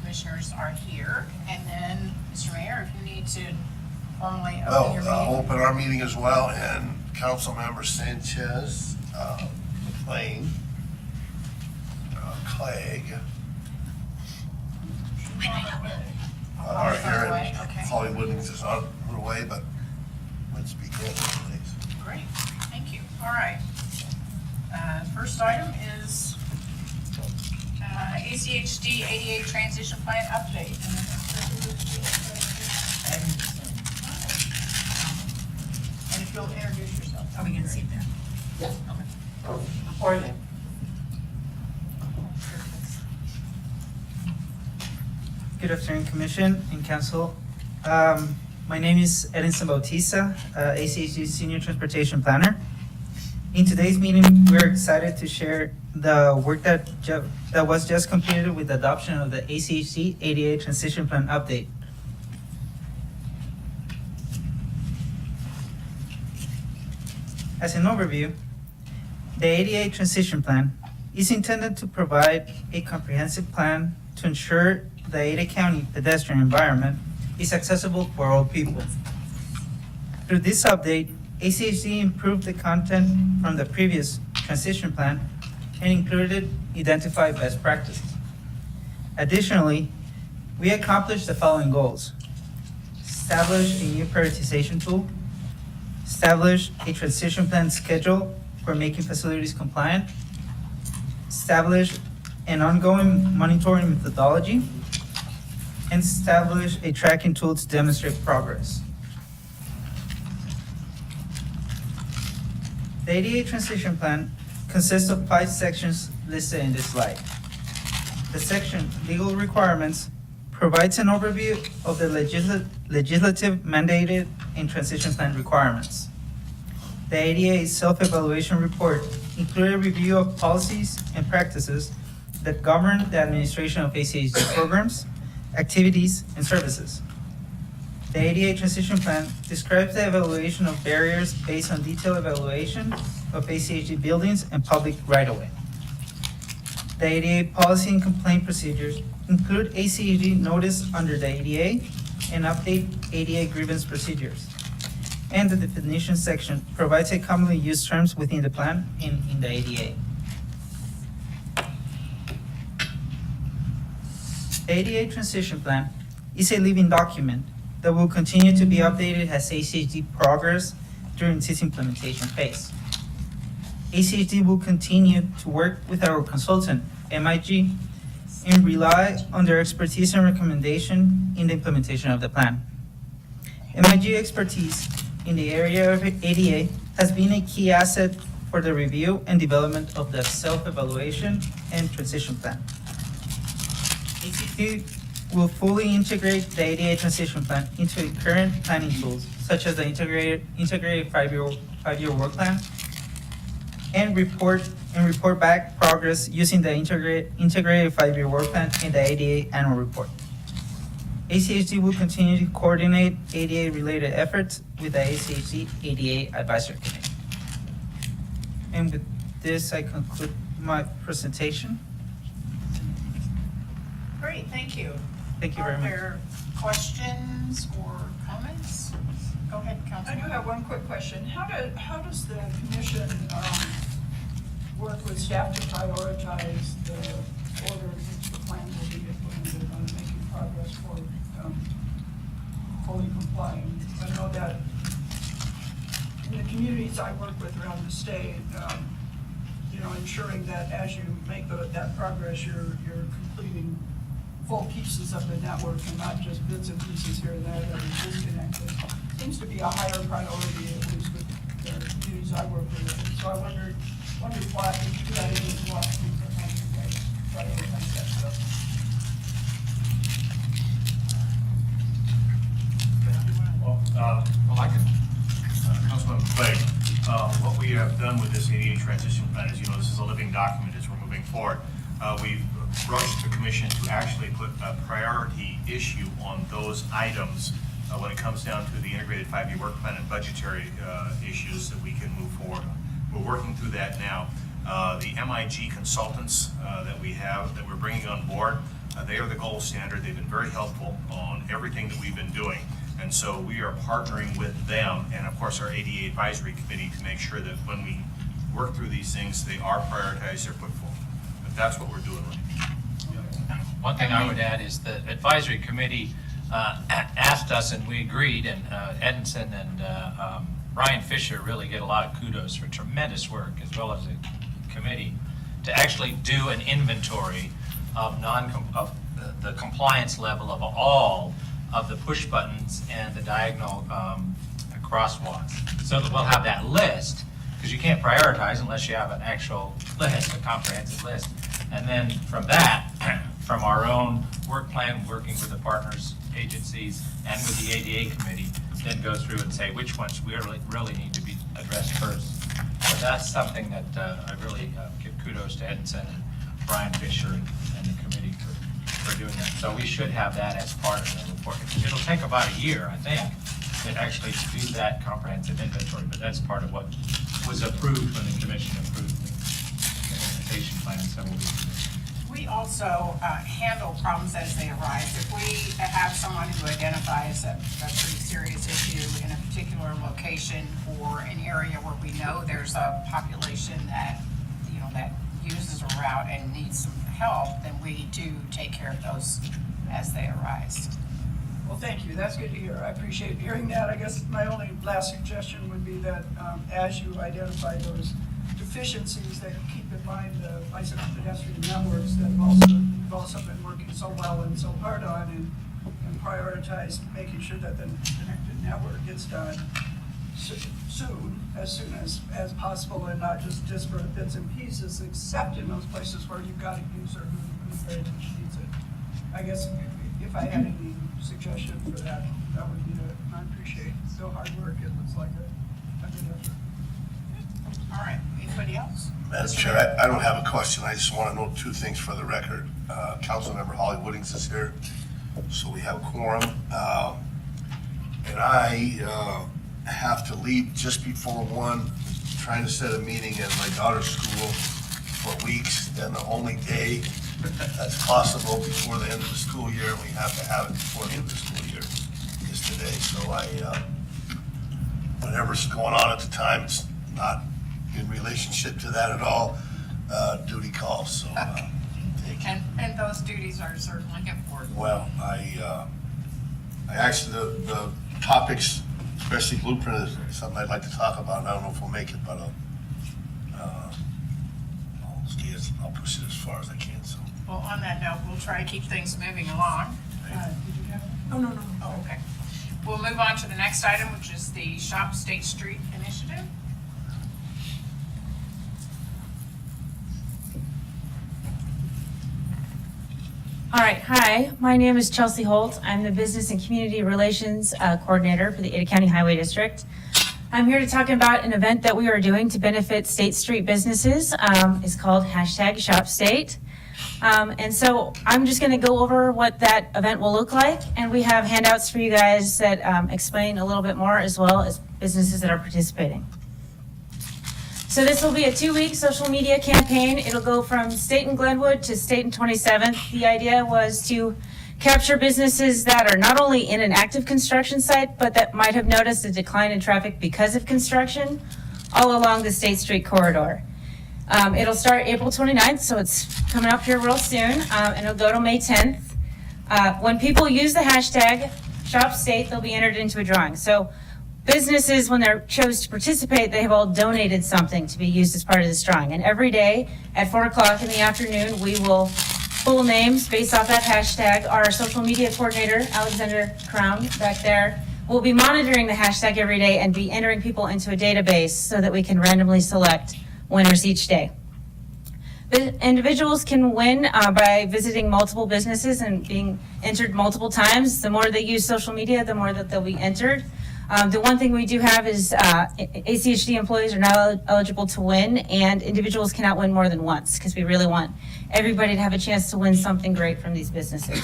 commissioners are here. And then, Mr. Mayor, if you need to formally open your meeting. Open our meeting as well, and Councilmember Sanchez, McLean, Clegg, are here, and Okay. Holly Woodings is on her way, but let's begin, please. Great, thank you. All right. First item is ACHD 88 Transition Plan Update. And if you'll introduce yourself. Are we gonna see that? Yeah. Or then? Good afternoon, Commission and Council. My name is Edinson Bautista, ACHG Senior Transportation Planner. In today's meeting, we're excited to share the work that was just completed with the adoption of the ACHG 88 Transition Plan Update. As an overview, the 88 Transition Plan is intended to provide a comprehensive plan to ensure the Ada County pedestrian environment is accessible for all people. Through this update, ACHD improved the content from the previous transition plan and included identified best practices. Additionally, we accomplished the following goals: establish a new prioritization tool, establish a transition plan schedule for making facilities compliant, establish an ongoing monitoring methodology, and establish a tracking tool to demonstrate progress. The 88 Transition Plan consists of 5 sections listed in this slide. The section Legal Requirements provides an overview of the legislative mandated and transition plan requirements. The ADA self-evaluation report included a review of policies and practices that govern the administration of ACHG programs, activities, and services. The ADA Transition Plan describes the evaluation of barriers based on detailed evaluation of ACHG buildings and public right-of-way. The ADA policy and complaint procedures include ACHG notice under the ADA and update ADA grievance procedures. And the definition section provides a commonly used terms within the plan in the ADA. The ADA Transition Plan is a living document that will continue to be updated as ACHD progress during its implementation phase. ACHD will continue to work with our consultant, MIG, and rely on their expertise and recommendation in the implementation of the plan. MIG expertise in the area of ADA has been a key asset for the review and development of the self-evaluation and transition plan. ACHD will fully integrate the ADA transition plan into current planning tools, such as the integrated five-year work plan, and report back progress using the integrated five-year work plan and the ADA annual report. ACHD will continue to coordinate ADA-related efforts with the ACHD ADA Advisory Committee. And with this, I conclude my presentation. Great, thank you. Thank you very much. Are there questions or comments? Go ahead, I do Councilman. have one quick question. How does the commission work with staff to prioritize the order in which the plan will be implemented on making progress for fully complying? I know that in the communities I work with around the state, ensuring that as you make that progress, you're completing full pieces of the network and not just bits and pieces here and there that are disconnected. Seems to be a higher priority, at least with the communities I work with. And so I wondered why, if you had any philosophy for how you guys prioritize that stuff. Well, I can, Councilman Clegg, what we have done with this ADA transition plan is, this is a living document as we're moving forward. We've rushed the commission to actually put a priority issue on those items when it comes down to the integrated five-year work plan and budgetary issues that we can move forward on. We're working through that now. The MIG consultants that we have, that we're bringing on board, They are the gold standard. They've been very helpful on everything that we've been doing. And so we are partnering with them and of course our ADA advisory committee to make sure that when we work through these things, they are prioritized, they're put forward. But that's what we're doing right now. One thing I would add is the advisory committee asked us, and we agreed, and Edinson and Ryan Fisher really get a lot of kudos for tremendous work, as well as the committee, to actually do an inventory of the compliance level of all of the push buttons and the diagonal crosswalks. So that we'll have that list, because you can't prioritize unless you have an actual list, a comprehensive list. And then from that, from our own work plan, working with the partners, agencies, and with the ADA committee, then go through and say which ones we really need to be addressed first. So that's something that I really give kudos to Edinson and Brian Fisher and the committee for doing that. So we should have that as part of the report. It'll take about a year, I think, to actually do that comprehensive inventory, but that's part of what was approved when the commission approved the implementation plan several weeks ago. We also handle problems as they arise. If we have someone who identifies a pretty serious issue in a particular location or an area where we know there's a population that, you know, that uses a route and needs some help, then we do take care of those as they arise. Well, thank you. That's good to hear. I appreciate hearing that. I guess my only last suggestion would be that as you identify those deficiencies, that you keep in mind the bicycle pedestrian networks that you've also been working so well and so hard on, and prioritize making sure that the connected network gets done soon as possible, and not just disparate bits and pieces, except in those places where you've got a user who very much needs it. I guess if I had any suggestion for that, that would be it. I appreciate the hard work. It looks like a good effort. All right, anybody else? Madam Chair, I don't have a question. I just want to know two things for the record. Councilmember Holly Woodings is here, so we have a quorum. And I have to leave just before 1, trying to set a meeting at my daughter's school for weeks. And the only day that's possible before the end of the school year, we have to have it before the end of the school year, is today. So whatever's going on at the time, it's not in relationship to that at all, duty calls, so, thank you. And those duties are certainly important. Well, I actually, the topics, especially blueprint, is something I'd like to talk about. I don't know if we'll make it, but I'll push it as far as I can, so. Well, on that note, we'll try to keep things moving along. Did you have? Oh, no. Oh, okay. We'll move on to the next item, which is the Shop State Street Initiative. All right, hi, my name is Chelsea Holt. I'm the Business and Community Relations Coordinator for the Ada County Highway District. I'm here to talk about an event that we are doing to benefit State Street businesses. It's called #ShopState. And so I'm just going to go over what that event will look like, and we have handouts for you guys that explain a little bit more, as well as businesses that are participating. So this will be a 2-week social media campaign. It'll go from State and Glenwood to State and 27th. The idea was to capture businesses that are not only in an active construction site, but that might have noticed a decline in traffic because of construction all along the State Street corridor. It'll start April 29th, so it's coming up here real soon, and it'll go to May 10th. When people use the hashtag #ShopState, they'll be entered into a drawing. So businesses, when they're chose to participate, they have all donated something to be used as part of this drawing. And every day at 4 o'clock in the afternoon, we will pull names based off that hashtag. Our social media coordinator, Alexander Crown, back there, will be monitoring the hashtag every day and be entering people into a database so that we can randomly select winners each day. The individuals can win by visiting multiple businesses and being entered multiple times. The more they use social media, the more that they'll be entered. The one thing we do have is ACHD employees are now eligible to win, and individuals cannot win more than once, because we really want everybody to have a chance to win something great from these businesses.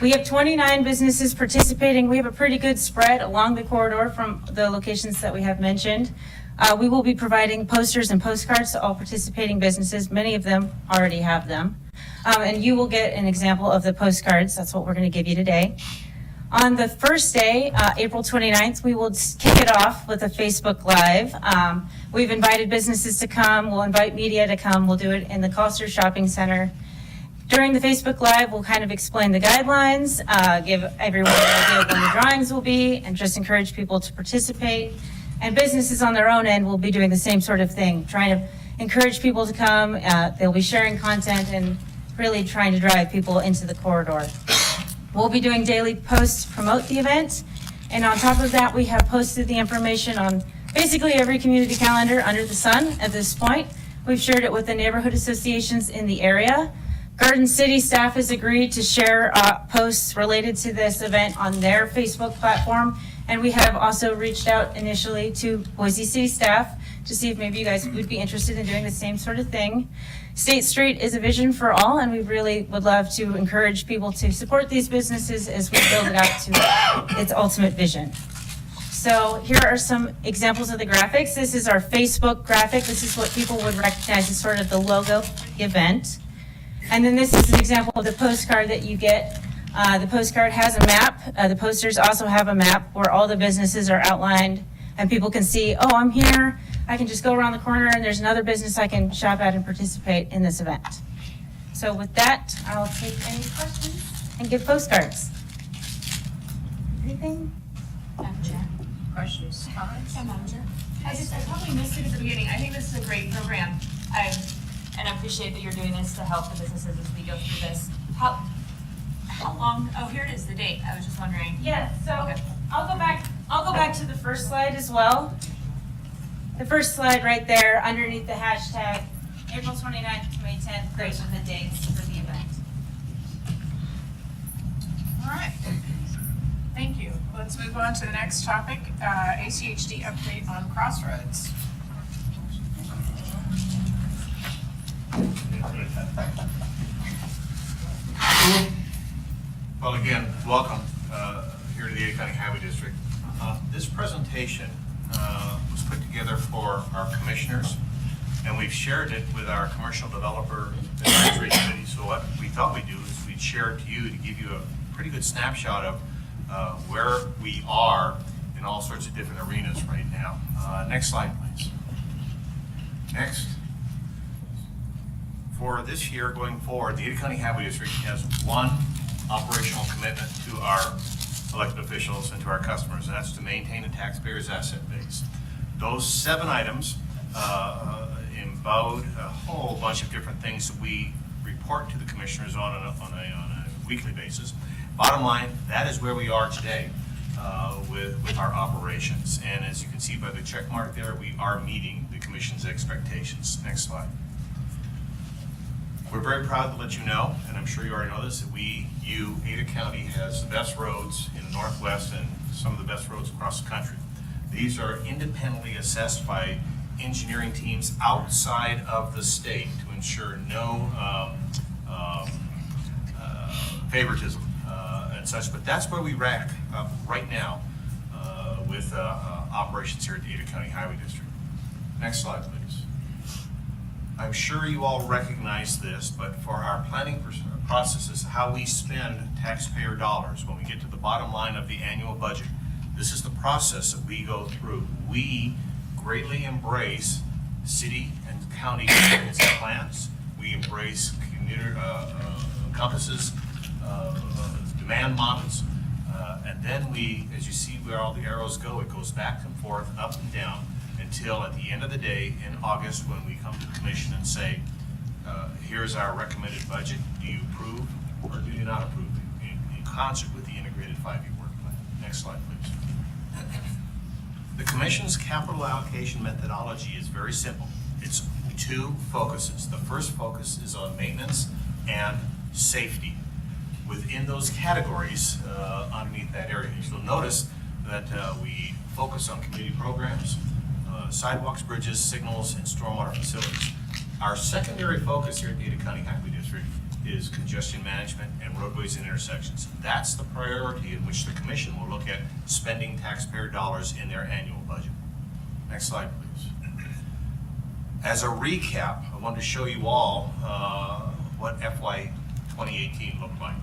We have 29 businesses participating. We have a pretty good spread along the corridor from the locations that we have mentioned. We will be providing posters and postcards to all participating businesses. Many of them already have them. And you will get an example of the postcards. That's what we're going to give you today. On the first day, April 29th, we will kick it off with a Facebook Live. We've invited businesses to come. We'll invite media to come. We'll do it in the Coster Shopping Center. During the Facebook Live, we'll kind of explain the guidelines, give everyone an idea of when the drawings will be, and just encourage people to participate. And businesses on their own end will be doing the same sort of thing, trying to encourage people to come. They'll be sharing content and really trying to drive people into the corridor. We'll be doing daily posts to promote the event. And on top of that, we have posted the information on basically every community calendar under the sun at this point. We've shared it with the neighborhood associations in the area. Garden City staff has agreed to share posts related to this event on their Facebook platform. And we have also reached out initially to Boise City staff to see if maybe you guys would be interested in doing the same sort of thing. State Street is a vision for all, and we really would love to encourage people to support these businesses as we build it out to its ultimate vision. So here are some examples of the graphics. This is our Facebook graphic. This is what people would recognize as sort of the logo for the event. And then this is an example of the postcard that you get. The postcard has a map. The posters also have a map where all the businesses are outlined, and people can see, oh, I'm here. I can just go around the corner and there's another business I can shop at and participate in this event. So with that, I'll take any questions and give postcards. Anything? Madam Chair. Questions, comments? Yeah, Madam Chair. I probably missed it at the beginning. I think this is a great program. And I appreciate that you're doing this to help the businesses as we go through this. How long, oh, here it is, the date. I was just wondering. Yeah, so Okay. I'll go back to the first slide as well. The first slide right there, underneath the hashtag, April 29th to May 10th, those are the dates for the event. All right. Thank you. Let's move on to the next topic, ACHD update on Crossroads. Well, again, welcome here to the Ada County Highway District. This presentation was put together for our commissioners, and we've shared it with our commercial developer advisory committee. So what we thought we'd do is we'd share it to you to give you a pretty good snapshot of where we are in all sorts of different arenas right now. Next slide, please. Next. For this year going forward, the Ada County Highway District has one operational commitment to our elected officials and to our customers, and that's to maintain the taxpayers' asset base. Those 7 items embode a whole bunch of different things that we report to the commissioners on a weekly basis. Bottom line, that is where we are today with our operations. And as you can see by the check mark there, we are meeting the commission's expectations. Next slide. We're very proud to let you know, and I'm sure you already know this, that Ada County has the best roads in the Northwest and some of the best roads across the country. These are independently assessed by engineering teams outside of the state to ensure no favoritism and such, but that's where we rack up right now with operations here at the Ada County Highway District. Next slide, please. I'm sure you all recognize this, but for our planning processes, how we spend taxpayer dollars when we get to the bottom line of the annual budget, this is the process that we go through. We greatly embrace city and county plans. We embrace community compasses, demand models, and then we, as you see where all the arrows go, it goes back and forth, up and down, until at the end of the day in August when we come to the commission and say, here's our recommended budget, do you approve or do you not approve in concert with the integrated 5-year work plan. Next slide, please. The commission's capital allocation methodology is very simple. It's 2 focuses. The first focus is on maintenance and safety. Within those categories, underneath that area, you'll notice that we focus on community programs, sidewalks, bridges, signals, and stormwater facilities. Our secondary focus here at the Ada County Highway District is congestion management and roadways and intersections. That's the priority in which the commission will look at spending taxpayer dollars in their annual budget. Next slide, please. As a recap, I wanted to show you all what FY 2018 looked like.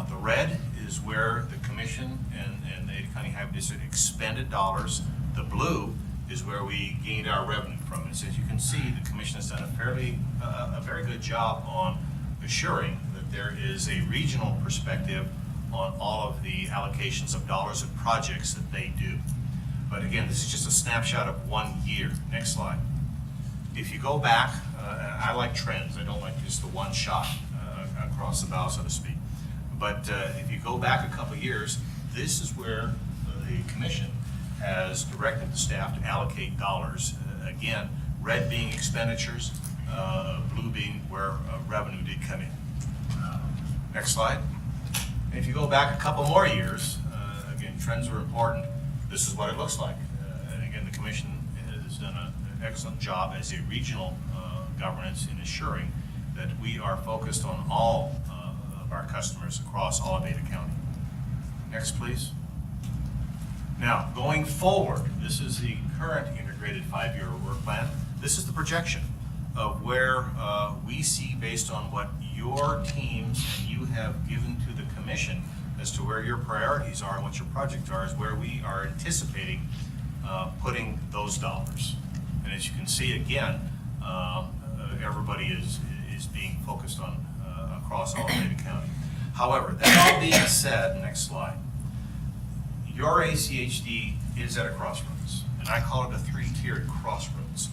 The red is where the commission and the Ada County Highway District expended dollars. The blue is where we gained our revenue from. And so as you can see, the commission has done a very good job on assuring that there is a regional perspective on all of the allocations of dollars and projects that they do. But again, this is just a snapshot of 1 year. Next slide. If you go back, I like trends. I don't like just the one shot across the bow, so to speak. But if you go back a couple of years, this is where the commission has directed the staff to allocate dollars. Again, red being expenditures, blue being where revenue did come in. Next slide. And if you go back a couple more years, again, trends are important. This is what it looks like. And again, the commission has done an excellent job as a regional governance in assuring that we are focused on all of our customers across all of Ada County. Next, please. Now, going forward, this is the current integrated 5-year work plan. This is the projection of where we see, based on what your teams and you have given to the commission as to where your priorities are and what your projects are, is where we are anticipating putting those dollars. And as you can see, again, everybody is being focused on across all of Ada County. However, that all being said, next slide, your ACHD is at a crossroads, and I call it a 3-tiered crossroads.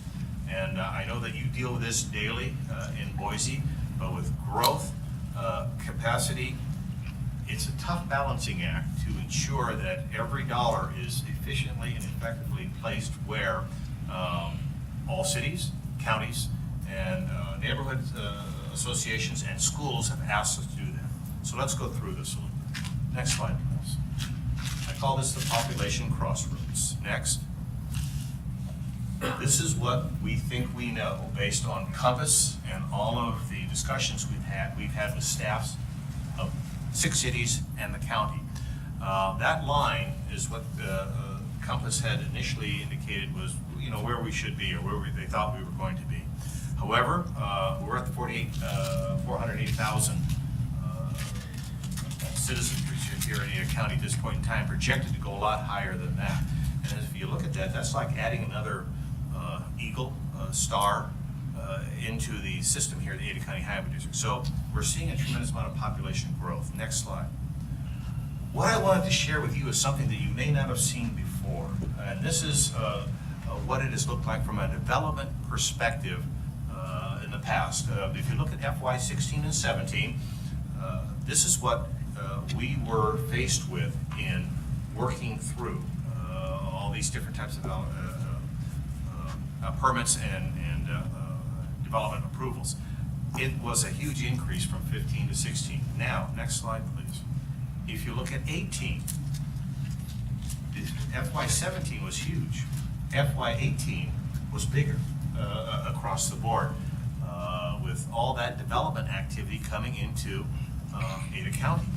And I know that you deal with this daily in Boise, but with growth, capacity, it's a tough balancing act to ensure that every dollar is efficiently and effectively placed where all cities, counties, and neighborhood associations and schools have asked us to do that. So let's go through this a little bit. Next slide, please. I call this the population crossroads. Next. This is what we think we know based on Compass and all of the discussions we've had with staffs of 6 cities and the county. That line is what Compass had initially indicated was, where we should be or where they thought we were going to be. However, we're at the 480,000 citizens here in Ada County at this point in time, projected to go a lot higher than that. And if you look at that, that's like adding another Eagle star into the system here at the Ada County Highway District. So we're seeing a tremendous amount of population growth. Next slide. What I wanted to share with you is something that you may not have seen before. And this is what it has looked like from a development perspective in the past. If you look at FY 16 and 17, this is what we were faced with in working through all these different types of permits and development approvals. It was a huge increase from 15 to 16. Now, next slide, please. If you look at 18, FY 17 was huge. FY 18 was bigger across the board, with all that development activity coming into Ada County.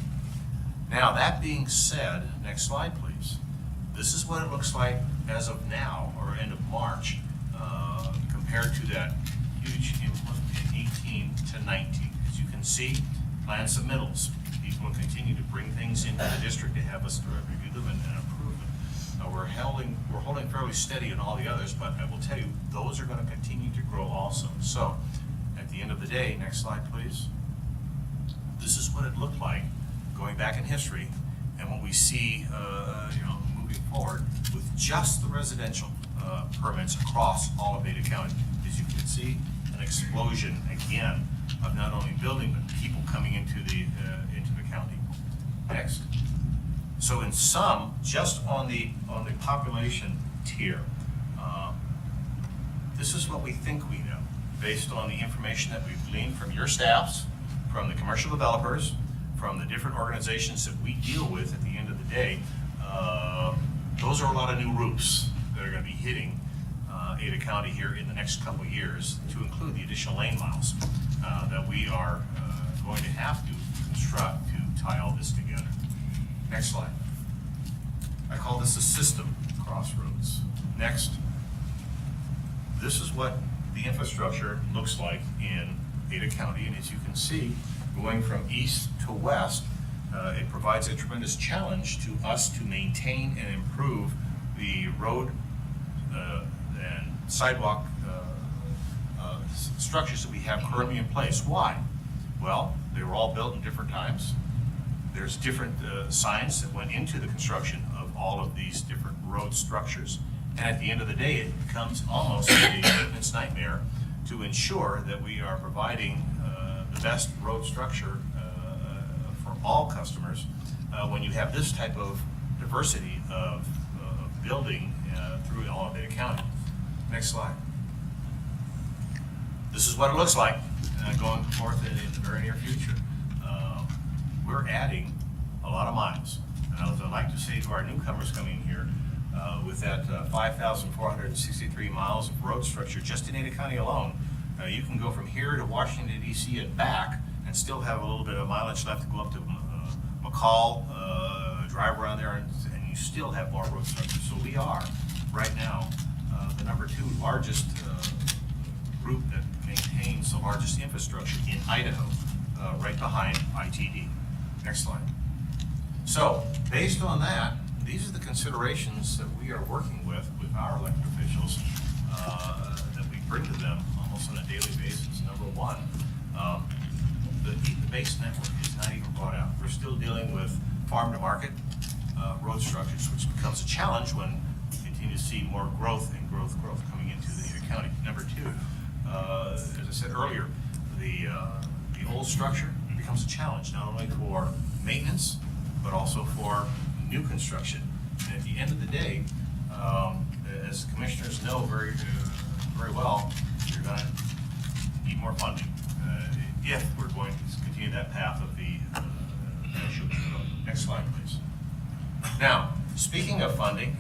Now, that being said, next slide, please. This is what it looks like as of now, or end of March, compared to that huge input in 18 to 19. As you can see, plan submittals. People will continue to bring things into the district to have us review them and approve them. We're holding fairly steady in all the others, but I will tell you, those are going to continue to grow also. So, at the end of the day, next slide, please. This is what it looked like going back in history, and what we see, moving forward with just the residential permits across all of Ada County. As you can see, an explosion again of not only building but people coming into the county. Next. So in sum, just on the population tier, this is what we think we know based on the information that we've gleaned from your staffs, from the commercial developers, from the different organizations that we deal with. At the end of the day, those are a lot of new roofs that are going to be hitting Ada County here in the next couple of years, to include the additional lane miles that we are going to have to construct to tie all this together. Next slide. I call this a system crossroads. Next. This is what the infrastructure looks like in Ada County, and as you can see, going from east to west, it provides a tremendous challenge to us to maintain and improve the road and sidewalk structures that we have currently in place. Why? Well, they were all built in different times. There's different signs that went into the construction of all of these different road structures. And at the end of the day, it becomes almost a maintenance nightmare to ensure that we are providing the best road structure for all customers when you have this type of diversity of building through all of Ada County. Next slide. This is what it looks like going forth in the very near future. We're adding a lot of miles. And as I'd like to say to our newcomers coming here, with that 5,463 miles of road structure just in Ada County alone, you can go from here to Washington DC and back and still have a little bit of mileage left to go up to McCall, drive around there, and you still have more road structure. So we are right now the number 2 largest group that maintains the largest infrastructure in Idaho, right behind ITD. Next slide. So, based on that, these are the considerations that we are working with our elected officials that we bring to them almost on a daily basis. Number one, the base network is not even brought out. We're still dealing with farm to market road structures, which becomes a challenge when we continue to see more growth and growth coming into the Ada County. Number 2, as I said earlier, the old structure becomes a challenge, not only for maintenance, but also for new construction. And at the end of the day, as commissioners know very well, you're going to need more funding if we're going to continue that path of the next slide, please. Now, speaking of funding,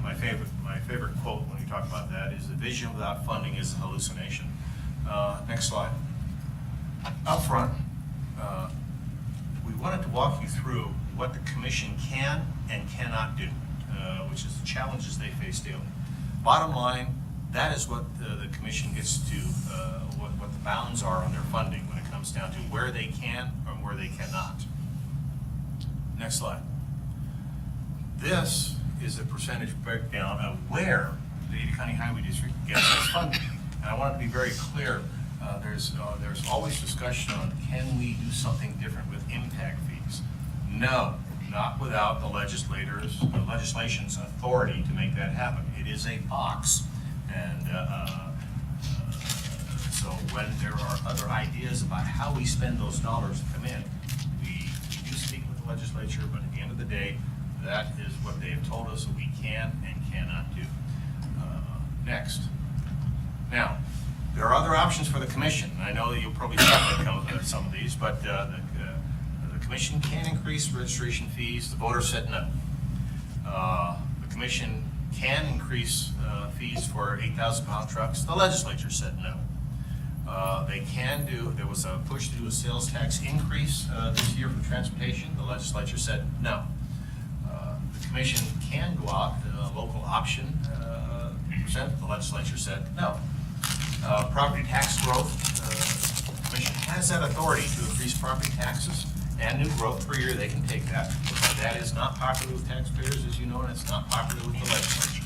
my favorite quote when you talk about that is, "The vision without funding is a hallucination." Next slide. Up front, we wanted to walk you through what the commission can and cannot do, which is the challenges they face daily. Bottom line, that is what the commission gets to, what the bounds are on their funding when it comes down to where they can or where they cannot. Next slide. This is a percentage breakdown of where the Ada County Highway District gets its funding. And I want to be very clear, there's always discussion on, can we do something different with impact fees? No, not without the legislation's authority to make that happen. It is a box, and so when there are other ideas about how we spend those dollars that come in, we do speak with the legislature, but at the end of the day, that is what they have told us that we can and cannot do. Next. Now, there are other options for the commission. I know that you'll probably stop at some of these, but the commission can increase registration fees. The voters said no. The commission can increase fees for 8,000-pound trucks. The legislature said no. They can do, there was a push to do a sales tax increase this year for transportation. The legislature said no. The commission can go out, local option percent. The legislature said no. Property tax growth, the commission has that authority to increase property taxes and new growth per year. They can take that. That is not popular with taxpayers, as you know, and it's not popular with the legislature.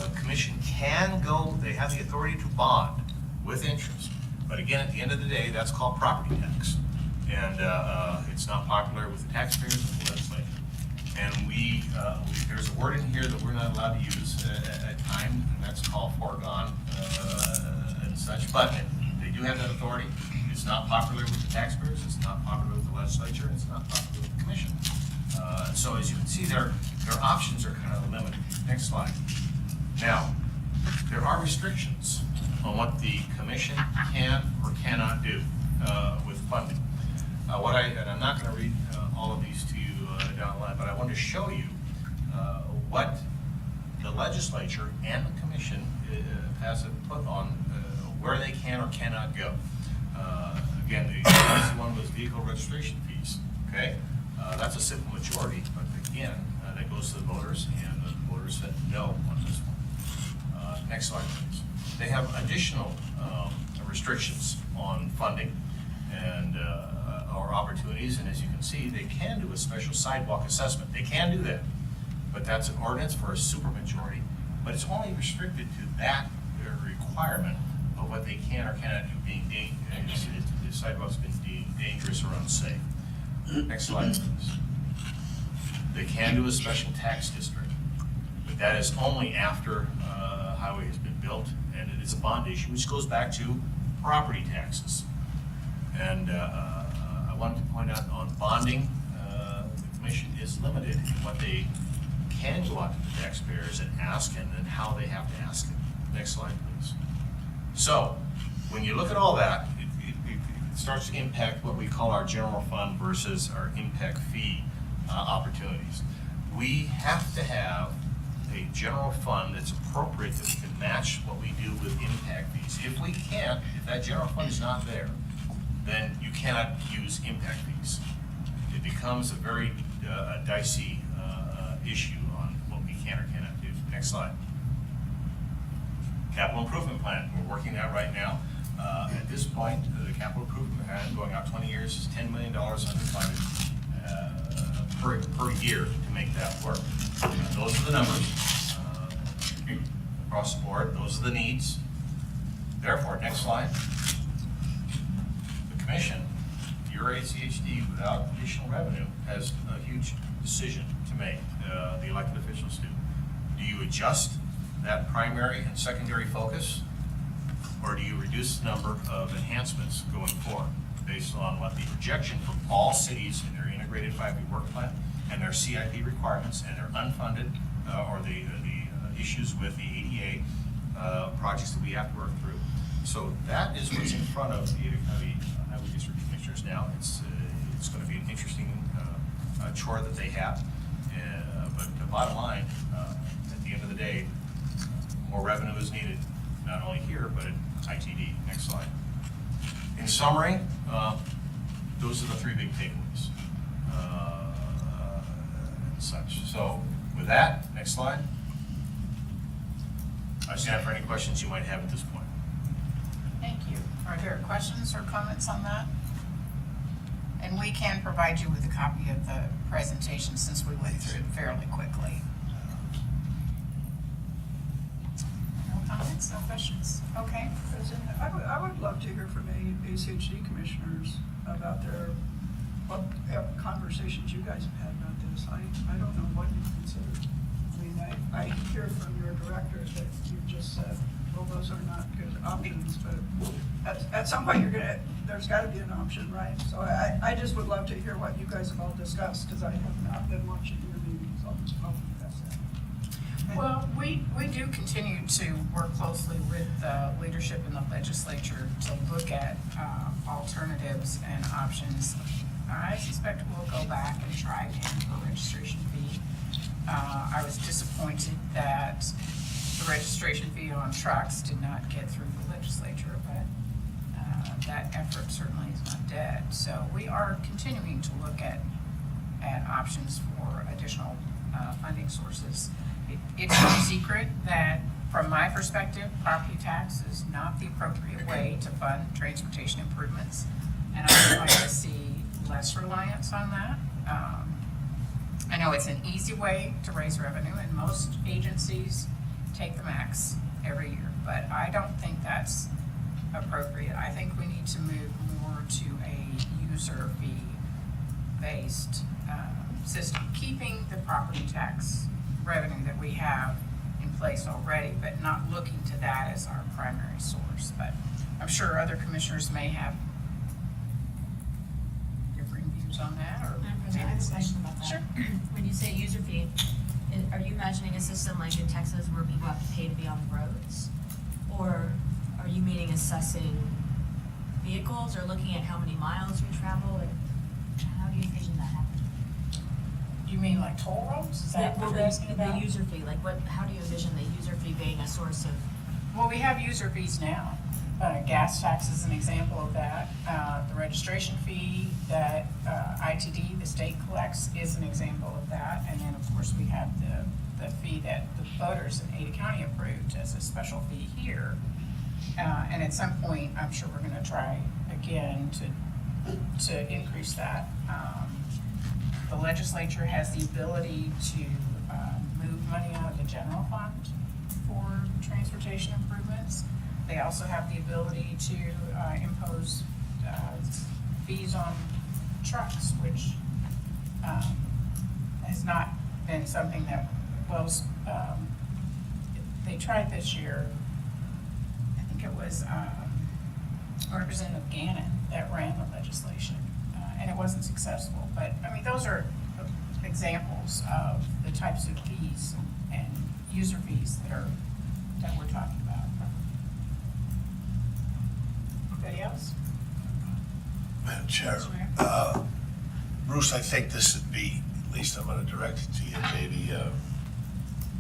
The commission can go, they have the authority to bond with interest. But again, at the end of the day, that's called property tax. And it's not popular with the taxpayers and the legislature. And there's a word in here that we're not allowed to use at times, and that's called foregone and such. But they do have that authority. It's not popular with the taxpayers, it's not popular with the legislature, it's not popular with the commission. So as you can see, their options are kind of limited. Next slide. Now, there are restrictions on what the commission can or cannot do with funding. And I'm not going to read all of these to you down the line, but I want to show you what the legislature and the commission has put on where they can or cannot go. Again, the easy one was vehicle registration fees. Okay, that's a simple majority, but again, that goes to the voters, and the voters said no on this one. Next slide, please. They have additional restrictions. on funding and, or opportunities, and as you can see, they can do a special sidewalk assessment. They can do that, but that's an ordinance for a supermajority, but it's only restricted to that requirement of what they can or cannot do being dangerous. The sidewalk's been deemed dangerous or unsafe. Next slide, please. They can do a special tax district, but that is only after a highway has been built, and it is a bond issue, which goes back to property taxes. And I wanted to point out on bonding, the commission is limited in what they can go out to the taxpayers and ask, and then how they have to ask it. Next slide, please. So, when you look at all that, it starts to impact what we call our general fund versus our impact fee opportunities. We have to have a general fund that's appropriate, that we can match what we do with impact fees. If we can't, if that general fund is not there, then you cannot use impact fees. It becomes a very dicey issue on what we can or cannot do. Next slide. Capital improvement plan, we're working that right now. At this point, the capital improvement plan going out 20 years is $10 million underfunded per year to make that work. Those are the numbers across the board. Those are the needs. Therefore, next slide. The commission, your ACHD, without additional revenue, has a huge decision to make. The elected officials do. Do you adjust that primary and secondary focus, or do you reduce the number of enhancements going forward based on what the projection from all cities in their integrated 5-year work plan and their CIP requirements and their unfunded or the issues with the ADA projects that we have to work through. So that is what's in front of the Highway District Commissioners now. It's going to be an interesting chore that they have. But the bottom line, at the end of the day, more revenue is needed, not only here, but at ITD. Next slide. In summary, those are the three big takeaways and such. So with that, next slide. I stand for any questions you might have at this point. Thank you. Are there questions or comments on that? And we can provide you with a copy of the presentation since we went through it fairly quickly. No comments, no questions? Okay. President, I would love to hear from ACHD commissioners about what conversations you guys have had about this. I don't know what you consider. I mean, I hear from your director that you just said, well, those are not good options, but at some point there's got to be an option, right? So I just would love to hear what you guys have all discussed, because I have not been watching your meetings. I'll confess that. Well, we do continue to work closely with the leadership in the legislature to look at alternatives and options. I suspect we'll go back and try again for registration fee. I was disappointed that the registration fee on trucks did not get through the legislature, but that effort certainly is not dead. So we are continuing to look at options for additional funding sources. It's no secret that, from my perspective, property tax is not the appropriate way to fund transportation improvements, and I would like to see less reliance on that. I know it's an easy way to raise revenue, and most agencies take the max every year, but I don't think that's appropriate. I think we need to move more to a user fee-based system, keeping the property tax revenue that we have in place already, but not looking to that as our primary source. But I'm sure other commissioners may have differing views on that, or I have a question about that. Sure. When you say user fee, are you imagining a system like in Texas where people have to pay to be on the roads? Or are you meaning assessing vehicles or looking at how many miles we travel? Or how do you envision that happening? You mean like toll roads? Is that what you're asking The about? user fee, like how do you envision the user fee being a source of? Well, we have user fees now. Gas tax is an example of that. The registration fee that ITD, the state, collects is an example of that. And then, of course, we have the fee that the voters in Ada County approved as a special fee here And at some point, I'm sure we're gonna try again to increase that. The legislature has the ability to move money out of the general fund for transportation improvements. They also have the ability to impose fees on trucks, which has not been something that they tried this year. I think it was Representative Gannon that ran the legislation, and it wasn't successful. But, I mean, those are examples of the types of fees and user fees that we're talking about. Anybody else? Madam Chair, Yes, ma'am. Bruce, I think this would be, at least I'm gonna direct it to you,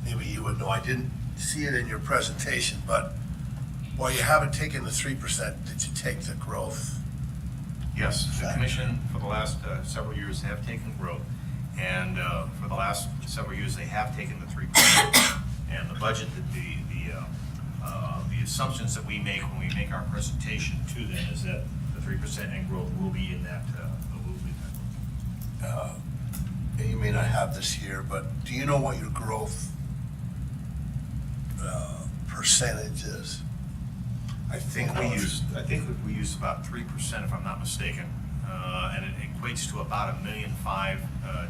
maybe you would know, I didn't see it in your presentation, but while you haven't taken the 3%, did you take the growth? Yes, the commission for the last several years have taken growth, and for the last several years, they have taken the 3%. And the budget, the assumptions that we make when we make our presentation to them is that the 3% and growth will be in that, And you may not have this here, but do you know what your growth percentage is? I think we use about 3% if I'm not mistaken, and it equates to about $1.5 million,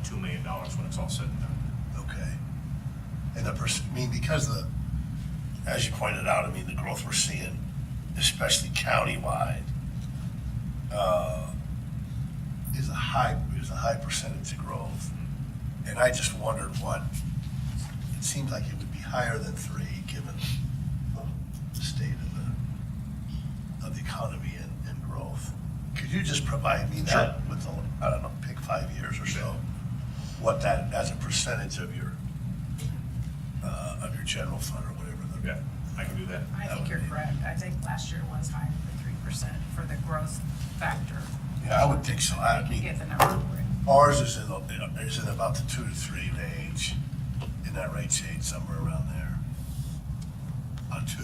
$2 million when it's all said and done. Okay. And I mean, because as you pointed out, I mean, the growth we're seeing, especially countywide, is a high percentage of growth. And I just wondered it seems like it would be higher than 3, given the state of the economy and growth. Could you just provide me that with I don't know, pick 5 years or so, what that, as a percentage of your general fund or whatever? Yeah, I can do that. I think you're correct. I think last year was higher than 3% for the growth factor. Yeah, I would think so. I You mean, get the number for it. ours is in about the 2 to 3 range, in that rate shade, somewhere around there. On 2.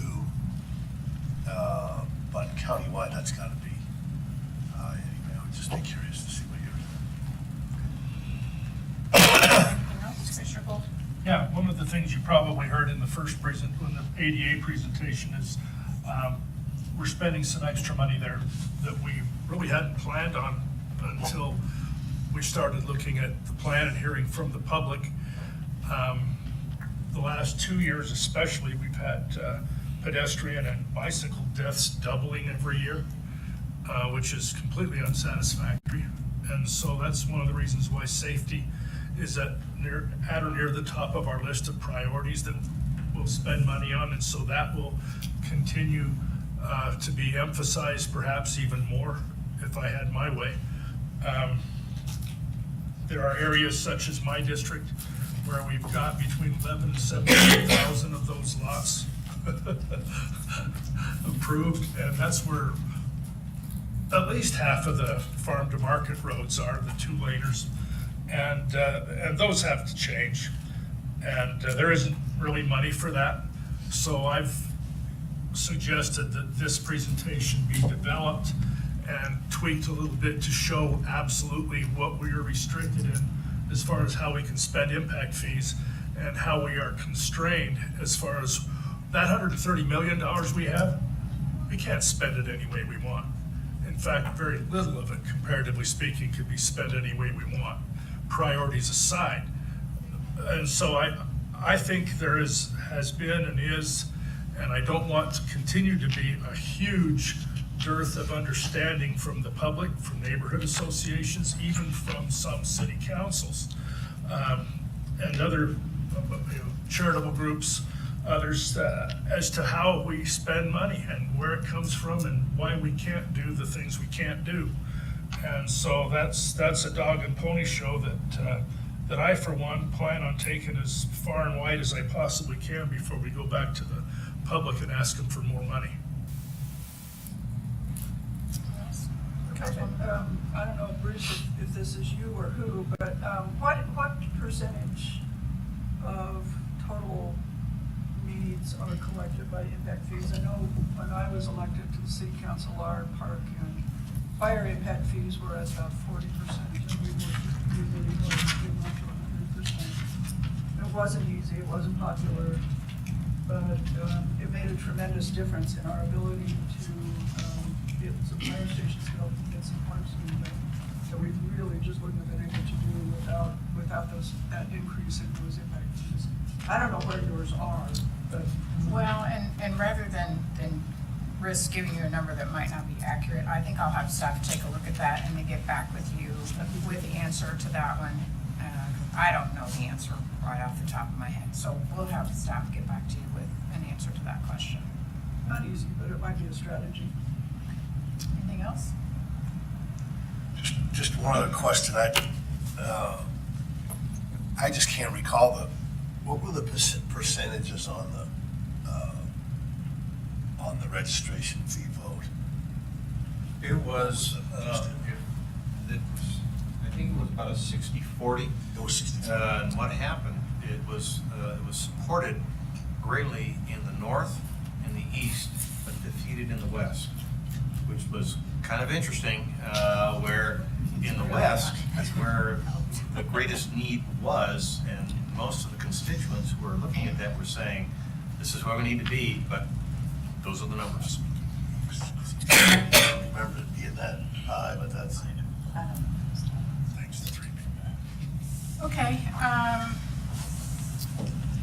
But countywide, that's gotta be high anyway. I would just be curious to see what Anything else, Commissioner Bolt? Yeah, one of the things you probably heard in the first when the ADA presentation is, we're spending some extra money there that we really hadn't planned on until we started looking at the plan and hearing from the public. The last 2 years especially, we've had pedestrian and bicycle deaths doubling every year, which is completely unsatisfactory. And so that's one of the reasons why safety is at or near the top of our list of priorities that we'll spend money on. And so that will continue to be emphasized, perhaps even more if I had my way. There are areas such as my district where we've got between 11 and 17,000 of those lots approved, and that's where at least half of the farm to market roads are, the 2-laners, and those have to change, and there isn't really money for that. So I've suggested that this presentation be developed and tweaked a little bit to show absolutely what we are restricted in as far as how we can spend impact fees and how we are constrained as far as that $130 million we have. We can't spend it any way we want. In fact, very little of it, comparatively speaking, could be spent any way we want, priorities aside. And so I think there has been and is, and I don't want to continue to be, a huge dearth of understanding from the public, from neighborhood associations, even from some city councils, and other charitable groups, others, as to how we spend money and where it comes from and why we can't do the things we can't do. And so that's a dog and pony show that I, for one, plan on taking as far and wide as I possibly can before we go back to the public and ask them for more money. I don't know, Bruce, if this is you or who, but what percentage of total needs funds are collected by impact fees. I know when I was elected to the city council, our park and fire impact fees were at about 40%, and we really wanted to give up to 100%. It wasn't easy, it wasn't popular, but it made a tremendous difference in our ability to get some fire stations built and get some parks moving that we really just wouldn't have been able to do without that increase in those impact fees. I don't know where yours are, but. Well, and rather than risk giving you a number that might not be accurate, I think I'll have staff take a look at that and then get back with you with the answer to that one. I don't know the answer right off the top of my head, so we'll have staff get back to you with an answer to that question. Not easy, but it might be a strategy. Anything else? Just one other question. I just can't recall what were the percentages on the registration fee vote? It was, I think it was about a 60-40. It was 60. And what happened, it was supported greatly in the north and the east, but defeated in the west, which was kind of interesting, where in the west is where the greatest need was, and most of the constituents who were looking at that were saying, this is where we need to be, but those are the numbers. I don't remember it being that high, but that's, thanks to three people. Okay,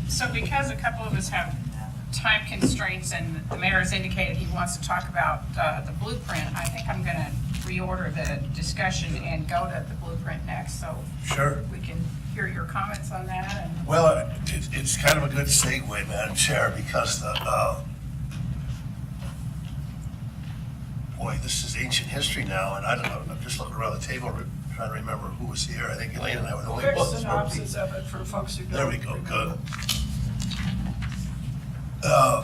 so because a couple of us have time constraints and the mayor has indicated he wants to talk about the blueprint, I think I'm gonna reorder the discussion and go to the blueprint next, so Sure. we can hear your comments on that and. Well, it's kind of a good segue, Madam Chair, because boy, this is ancient history now, and I don't know, I'm just looking around the table, trying to remember who was here. I think Elaine and I were the only Quick ones. synopsis of it for folks who don't. There we go, good.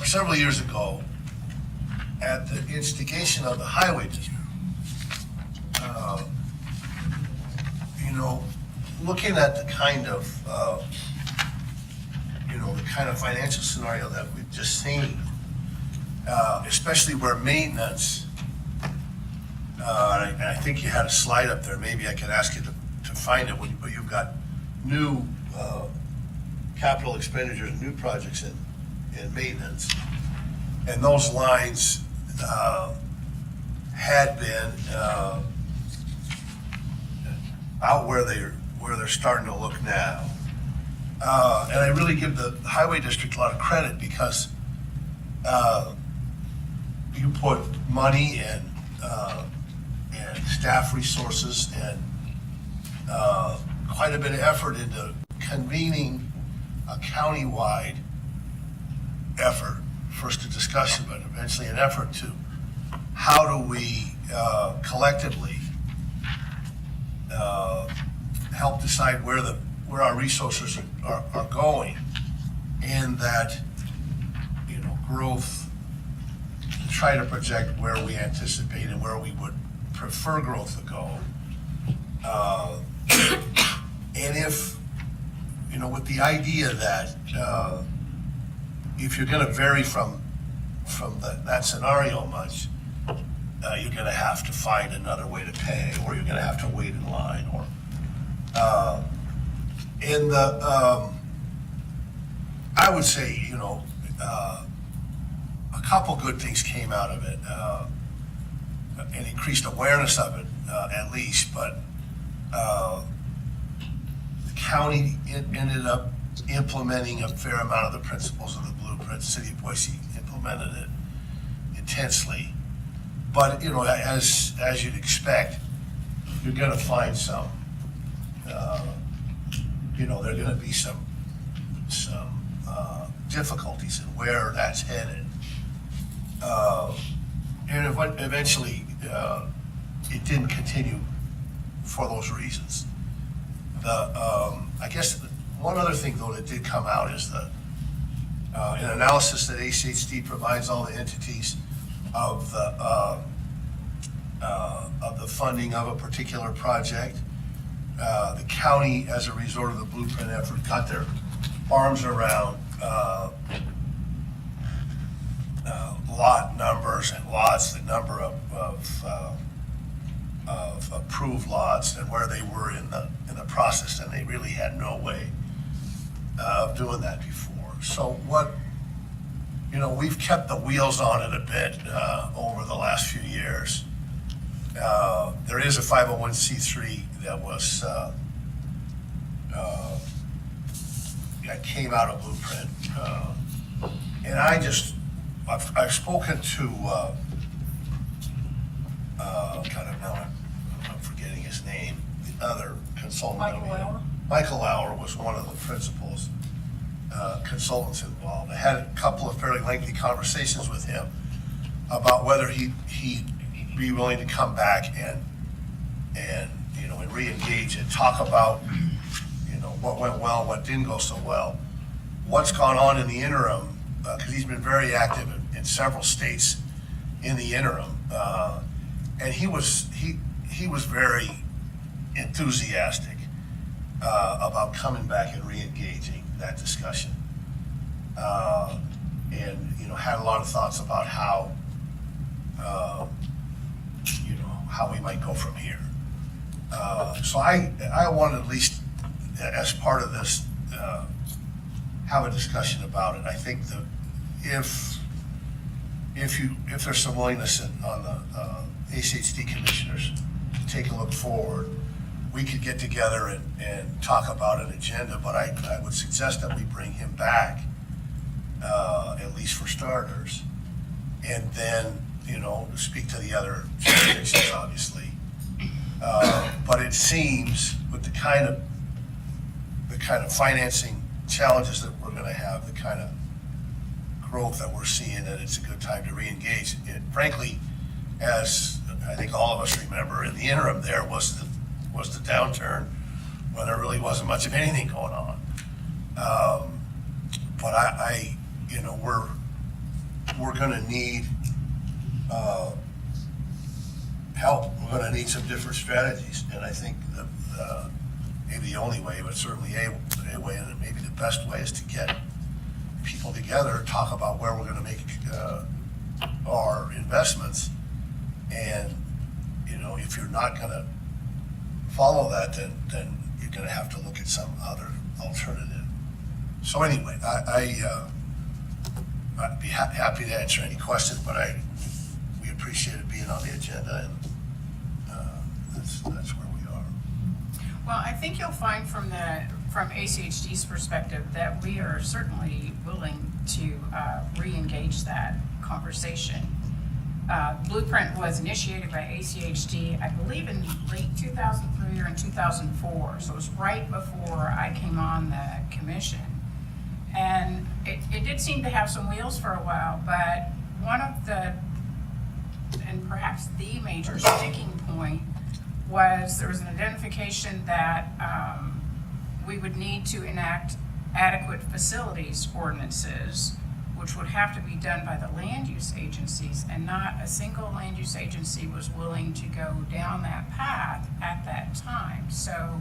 Several years ago, at the instigation of the highway district, looking at the kind of, the kind of financial scenario that we've just seen, especially where maintenance, and I think you had a slide up there, maybe I could ask you to find it, where you've got new capital expenditures, new projects in maintenance. And those lines had been out where they're starting to look now. And I really give the highway district a lot of credit because you put money and staff resources and quite a bit of effort into convening a countywide effort, first a discussion, but eventually an effort to how do we collectively help decide where our resources are going, and that growth, try to project where we anticipate and where we would prefer growth to go. And if, with the idea that if you're going to vary from that scenario much, you're going to have to find another way to pay, or you're going to have to wait in line, or I would say, a couple good things came out of it, and increased awareness of it, at least, but the county ended up implementing a fair amount of the principles of the blueprint. The city of Boise implemented it intensely. But, as you'd expect, you're gonna find some, there are gonna be some difficulties in where that's headed. And eventually, it didn't continue for those reasons. I guess one other thing, though, that did come out is an analysis that ACHD provides all the entities of the funding of a particular project. The county, as a result of the blueprint effort, got their arms around lot numbers and lots, the number of approved lots and where they were in the process, and they really had no way of doing that before. So we've kept the wheels on it a bit over the last few years. There is a 501c3 that was that came out of Blueprint, and I've spoken to now I'm forgetting his name, the other consultant. Michael Lauer? Michael Lauer was one of the principals, consultants involved. I had a couple of fairly lengthy conversations with him about whether he'd be willing to come back and re-engage and talk about, what went well, what didn't go so well, what's gone on in the interim, because he's been very active in several states in the interim. And he was very enthusiastic about coming back and re-engaging that discussion. And had a lot of thoughts about how we might go from here. So I want to at least, as part of this, have a discussion about it. I think that if there's some willingness on the ACHD commissioners to take a look forward, we could get together and talk about an agenda, but I would suggest that we bring him back, at least for starters, and then, speak to the other jurisdictions, obviously. But it seems with the kind of financing challenges that we're gonna have, the kind of growth that we're seeing, that it's a good time to re-engage. And frankly, as I think all of us remember, in the interim there was the downturn when there really wasn't much of anything going on. But we're gonna need help. We're gonna need some different strategies, and I think maybe the only way, but certainly a way, and maybe the best way, is to get people together, talk about where we're gonna make our investments, and if you're not gonna follow that, then you're gonna have to look at some other alternative. So anyway, I'd be happy to answer any questions, but we appreciate it being on the agenda, and that's where we are. Well, I think you'll find from ACHD's perspective that we are certainly willing to re-engage that conversation. Blueprint was initiated by ACHD, I believe in late 2003 or in 2004, so it was right before I came on the commission. And it did seem to have some wheels for a while, but one of the, and perhaps the major sticking point, was there was an identification that we would need to enact adequate facilities ordinances, which would have to be done by the land use agencies, and not a single land use agency was willing to go down that path at that time. So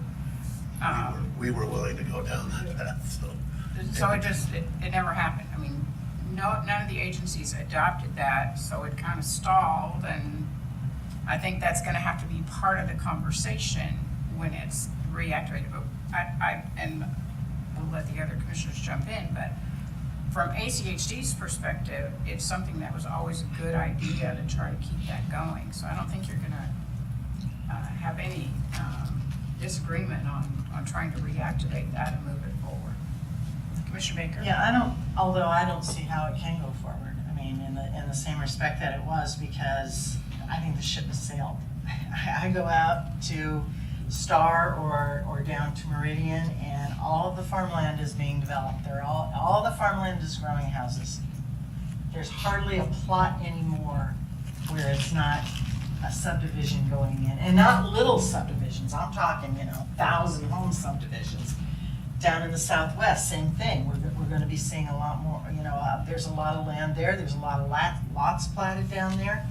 We were willing to go down that path, so. it never happened. I mean, none of the agencies adopted that, so it kind of stalled, and I think that's gonna have to be part of the conversation when it's reactivated. But and we'll let the other commissioners jump in, but from ACHD's perspective, it's something that was always a good idea to try to keep that going. So I don't think you're gonna have any disagreement on trying to reactivate that and move it forward. Commissioner Baker? Yeah, although I don't see how it can go forward. I mean, in the same respect that it was, because I think the ship has sailed. I go out to Star or down to Meridian, and all of the farmland is being developed. All the farmland is growing houses. There's hardly a plot anymore where it's not a subdivision going in, and not little subdivisions. I'm talking, 1,000 home subdivisions. Down in the Southwest, same thing. We're going to be seeing a lot more. There's a lot of land there. There's a lot of lots platted down there.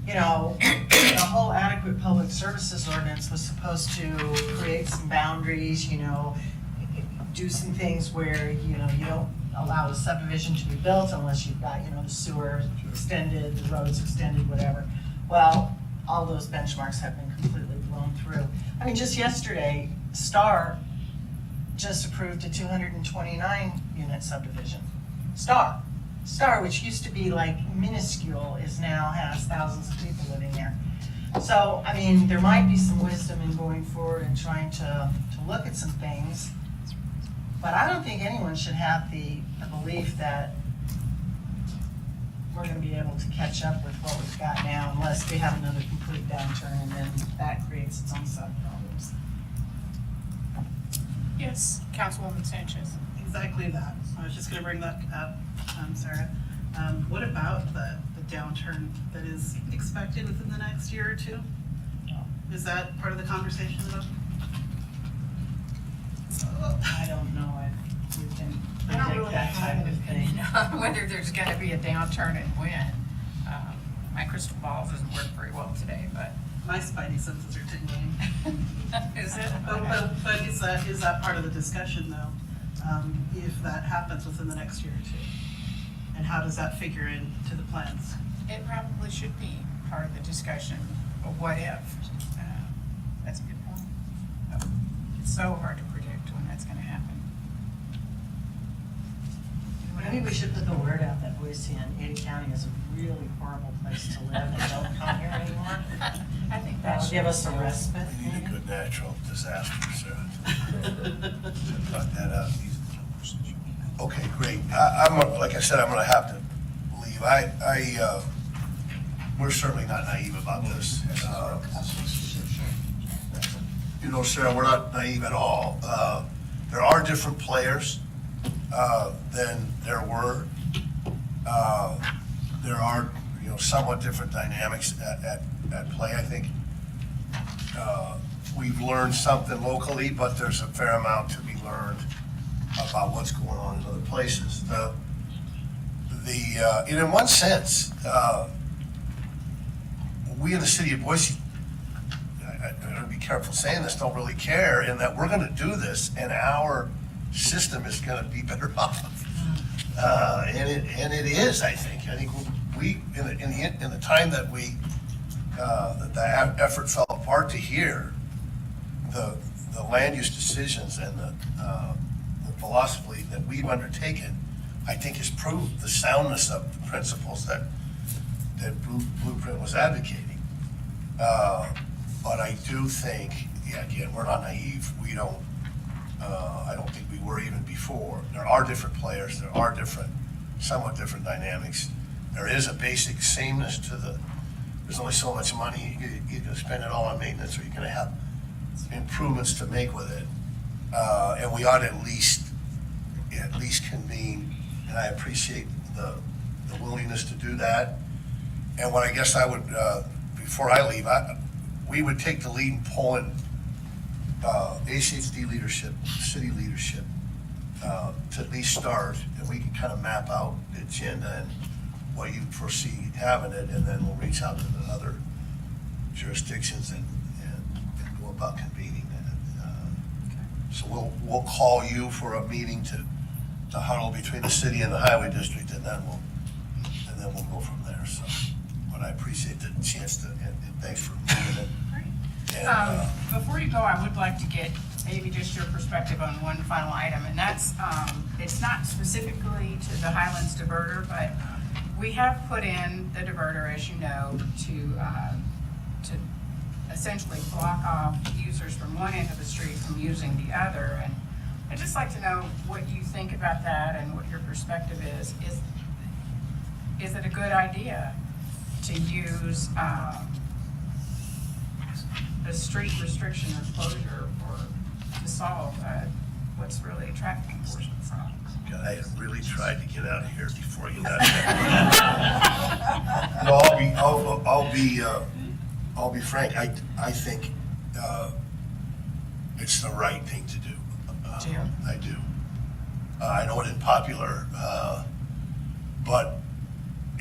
The whole adequate public services ordinance was supposed to create some boundaries, do some things where, you don't allow a subdivision to be built unless you've got, you know, the sewer extended, the roads extended, whatever. Well, all those benchmarks have been completely blown through. I mean, just yesterday, Star just approved a 229 unit subdivision. Star, which used to be like minuscule, is now has thousands of people living there. So, I mean, there might be some wisdom in going forward and trying to look at some things. But I don't think anyone should have the belief that we're gonna be able to catch up with what we've got now unless we have another complete downturn, and then that creates its own sub problems. Yes, Councilwoman Sanchez. Exactly that. I was just gonna bring that up, Sarah. What about the downturn that is expected within the next year or two? Is that part of the conversation at all? I don't know if we can I don't predict really that have type an of thing. opinion on whether there's gonna be a downturn and when. My crystal ball doesn't work very well today, but. My spidey senses are tingling. Is it? But is that part of the discussion though? If that happens within the next year or two? And how does that figure into the plans? It probably should be part of the discussion, of what if. That's a good point. It's so hard to predict when that's gonna happen. Maybe we should put the word out that Boise and Ada County is a really horrible place to live and don't come here anymore. I think that That'll should. give us a respite. We need a good natural disaster, Sarah. Cut that out. Okay, great. Like I said, I'm gonna have to leave. We're certainly not naive about this. You know, Sarah, we're not naive at all. There are different players than there were. There are, you know, somewhat different dynamics at play, I think. We've learned something locally, but there's a fair amount to be learned about what's going on in other places. And in one sense, we in the city of Boise, I'm gonna be careful saying this, don't really care in that we're gonna do this and our system is gonna be better off. And it is, I think. I think we, in the time that the effort fell apart to here, the land use decisions and the philosophy that we've undertaken, I think has proved the soundness of the principles that Blueprint was advocating. But I do think, yeah, again, we're not naive. We don't, I don't think we were even before. There are different players. There are somewhat different dynamics. There is a basic sameness to there's only so much money. You can spend it all on maintenance, or you're gonna have improvements to make with it. And we ought to at least convene, and I appreciate the willingness to do that. And what I guess I would, before I leave, we would take the lead in pulling HHD leadership, city leadership, to at least start, and we can kind of map out the agenda and what you foresee having it, and then we'll reach out to the other jurisdictions and go about convening that. So we'll call you for a meeting to huddle between the city and the highway district, and then we'll go from there. So, but I appreciate the chance to, and thanks for moving it. And, Before you go, I would like to get maybe just your perspective on one final item, and that's, it's not specifically to the Highlands diverter, but we have put in the diverter, as you know, to essentially block off users from one end of the street from using the other. And I'd just like to know what you think about that and what your perspective is. Is it a good idea to use the street restriction or closure to solve what's really a traffic enforcement problem? God, I really tried to get out of here before you got here. No, I'll be frank. I think it's the right thing to do. Jim? I do. I know it isn't popular, but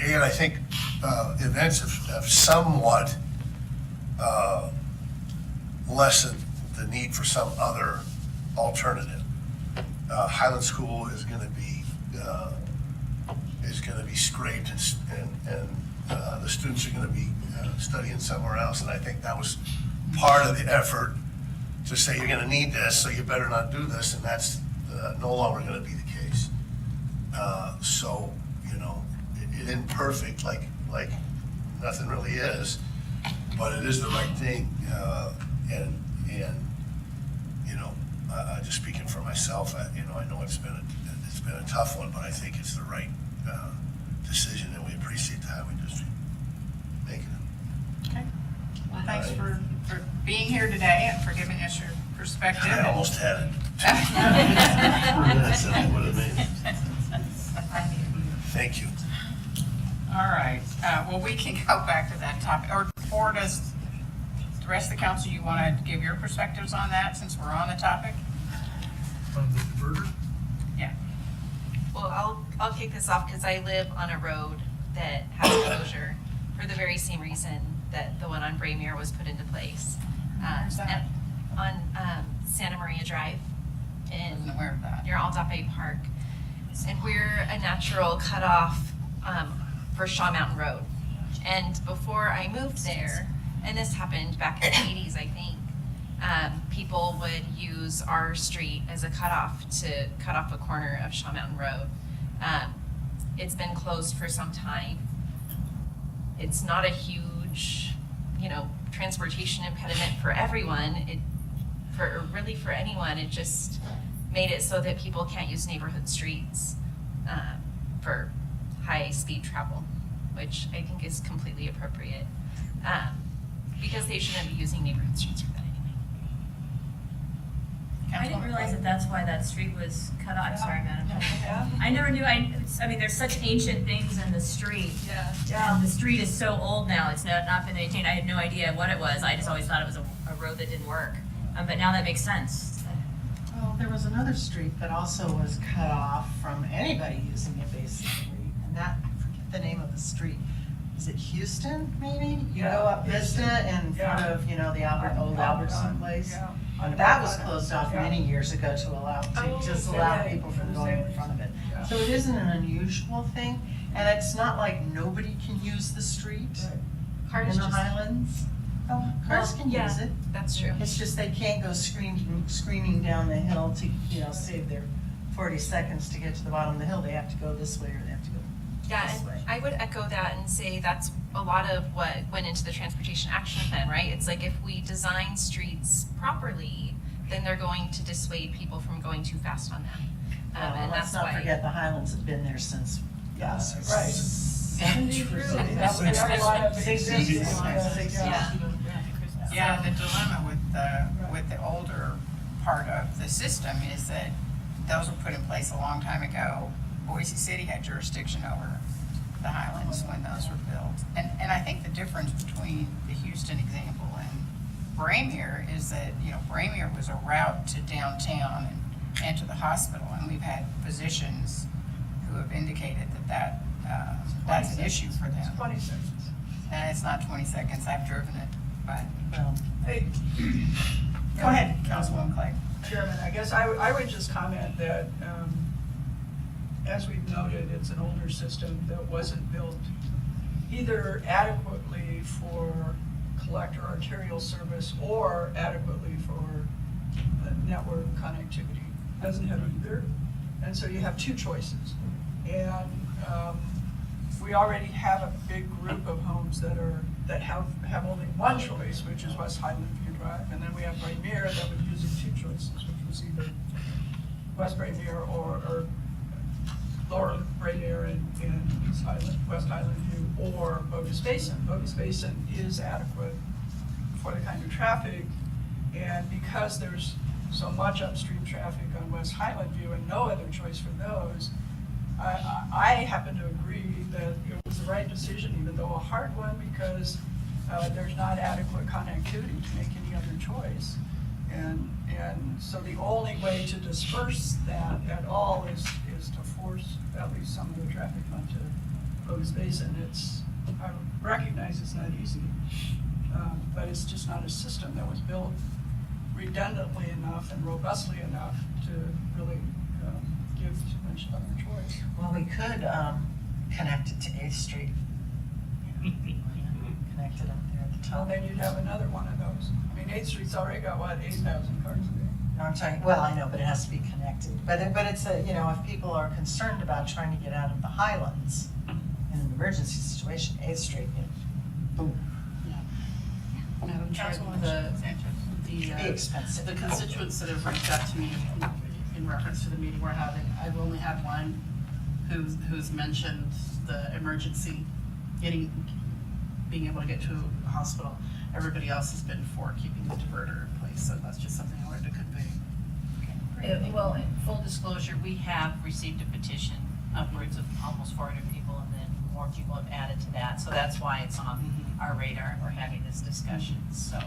and I think events have somewhat lessened the need for some other alternative. Highland School is going to be is gonna be scraped and the students are gonna be studying somewhere else. And I think that was part of the effort to say you're gonna need this, so you better not do this, and that's no longer gonna be the case. So, you know, it isn't perfect, like nothing really is, but it is the right thing. And you know, just speaking for myself, you know, I know it's been a tough one, but I think it's the right decision, and we appreciate the highway district making it. Okay. Well, thanks for being here today and for giving us your perspective. I almost had it. 4 minutes, and I would have made it. Thank you. All right, well, we can go back to that topic, or does the rest of the council, you want to give your perspectives on that since we're on the topic? On the diverter? Yeah. Well, I'll kick this off because I live on a road that has closure for the very same reason that the one on Braymere was put into place. Where's that? On Santa Maria Drive Wasn't aware of that. near Aldape Park. And we're a natural cutoff for Shaw Mountain Road. And before I moved there, and this happened back in the 80s, I think, people would use our street as a cutoff to cut off a corner of Shaw Mountain Road. It's been closed for some time. It's not a huge, you know, transportation impediment for everyone. For anyone, it just made it so that people can't use neighborhood streets for high-speed travel, which I think is completely appropriate, because they shouldn't be using neighborhood streets for that anyway. I didn't realize that that's why that street was cut off. I'm sorry, madam. Yeah. I never knew, I mean, there's such ancient things in the street. Yeah. And the street is so old now, it's not been maintained. I had no idea what it was. I just always thought it was a road that didn't work. But now that makes sense. Well, there was another street that also was cut off from anybody using it basically, and that, I forget the name of the street. Is it Houston, maybe? You go up Vista in front of, you know, the old Albertson place? Yeah. And that was closed off Yeah. many years ago to just allow people from going in front of it. Yeah. So it isn't an unusual thing, and it's not like nobody can use the street Cars in the just- Highlands. Oh, cars can yeah. use it. That's true. It's just they can't go screaming down the hill to, you know, save their 40 seconds to get to the bottom of the hill. They have to go this way or they have to go Yeah, this and way. I would echo that and say that's a lot of what went into the transportation action plan, right? It's like if we design streets properly, then they're going to dissuade people from going too fast on them. And Let's that's not why. forget the Highlands have been there since. Yeah, right. Centuries. We have a lot of big 60s. cities. Yeah. Yeah, the dilemma with the older part of the system is that those were put in place a long time ago. Boise City had jurisdiction over the Highlands when those were built. And I think the difference between the Houston example and Braymere is that, you know, Braymere was a route to downtown and to the hospital, and we've had physicians who have indicated that that's an issue for them. 20 seconds. And it's not 20 seconds, I've driven it, but, Hey, go ahead, Councilwoman Clay. Chairman, I guess I would just comment that, as we've noted, it's an older system that wasn't built either adequately for collector arterial service or adequately for network connectivity. Doesn't have either. And so you have two choices. And we already have a big group of homes that have only one choice, which is West Highland View Drive. And then we have Braymere that would use two choices, which was either West Braymere or Lower Braymere in West Highland View, or Bogus Basin. Bogus Basin is adequate for the kind of traffic, and because there's so much upstream traffic on West Highland View and no other choice for those, I happen to agree that it was the right decision, even though a hard one, because there's not adequate connectivity to make any other choice. And so the only way to disperse that at all is to force at least some of the traffic onto Bogus Basin. I recognize it's not easy, but it's just not a system that was built redundantly enough and robustly enough to really give too much other choice. could, connect it to 8th Street. Connect it up there at the Well, top. then you'd have another one of those. I mean, 8th Street's already got, what, 8,000 cars a day? No, I'm talking, well, I know, but it has to be connected. But it's a, you know, if people are concerned about trying to get out of the Highlands in an emergency situation, 8th Street, you know, boom, Madam Chair, Councilwoman the, it'd be expensive. the constituents that have reached out to me in reference to the meeting we're having, I've only had one who's mentioned the emergency, being able to get to a hospital. Everybody else has been for keeping the diverter in place, so that's just something I wanted to convey. Well, in full disclosure, we have received a petition, upwards of almost 400 people, and then more people have added to that. So that's why it's on our radar, and we're having this discussion. So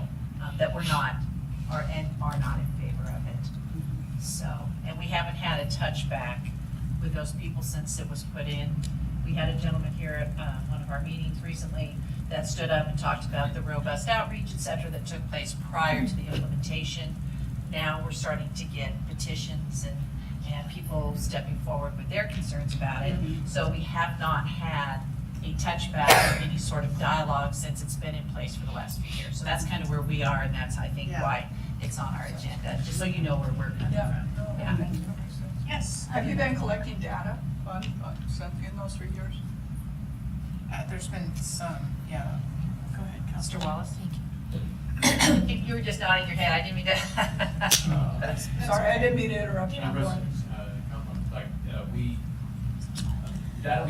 that we're not, are not in favor of it. So, and we haven't had a touchback with those people since it was put in. We had a gentleman here at one of our meetings recently that stood up and talked about the robust outreach, et cetera, that took place prior to the implementation. Now we're starting to get petitions and people stepping forward with their concerns about it. So we have not had a touchback or any sort of dialogue since it's been in place for the last few years. So that's kind of where we are, and that's, I think, Yeah. why it's on our agenda, just so you know where we're coming from. Yeah. Yes. Have you been collecting data on in those 3 years? There's been some, yeah. Go ahead, Councilor Wallace. You were just nodding your head, I didn't mean to. Sorry, I didn't mean to interrupt you. And Go ahead. Councilman, like, data we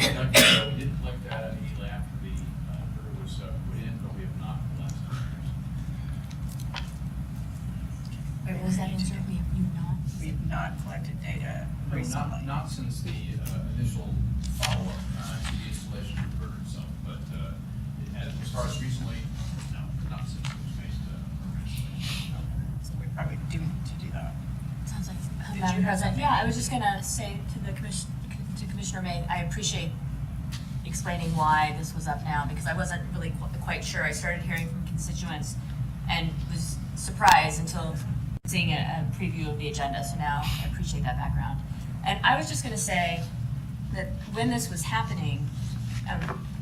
collected, we did collect data immediately after the order was put in, but we have not for the last 2 years. Wait, what was that answer? You've not? We've not collected data No, recently. not since the initial follow-up to the installation of the order itself, but as far as recently, no, not since it was made installation. So we probably do need to do that. Sounds like, you Madam have President, something? yeah, I was just gonna say to Commissioner May, I appreciate explaining why this was up now, because I wasn't really quite sure. I started hearing from constituents and was surprised until seeing a preview of the agenda, so now I appreciate that background. And I was just gonna say that when this was happening,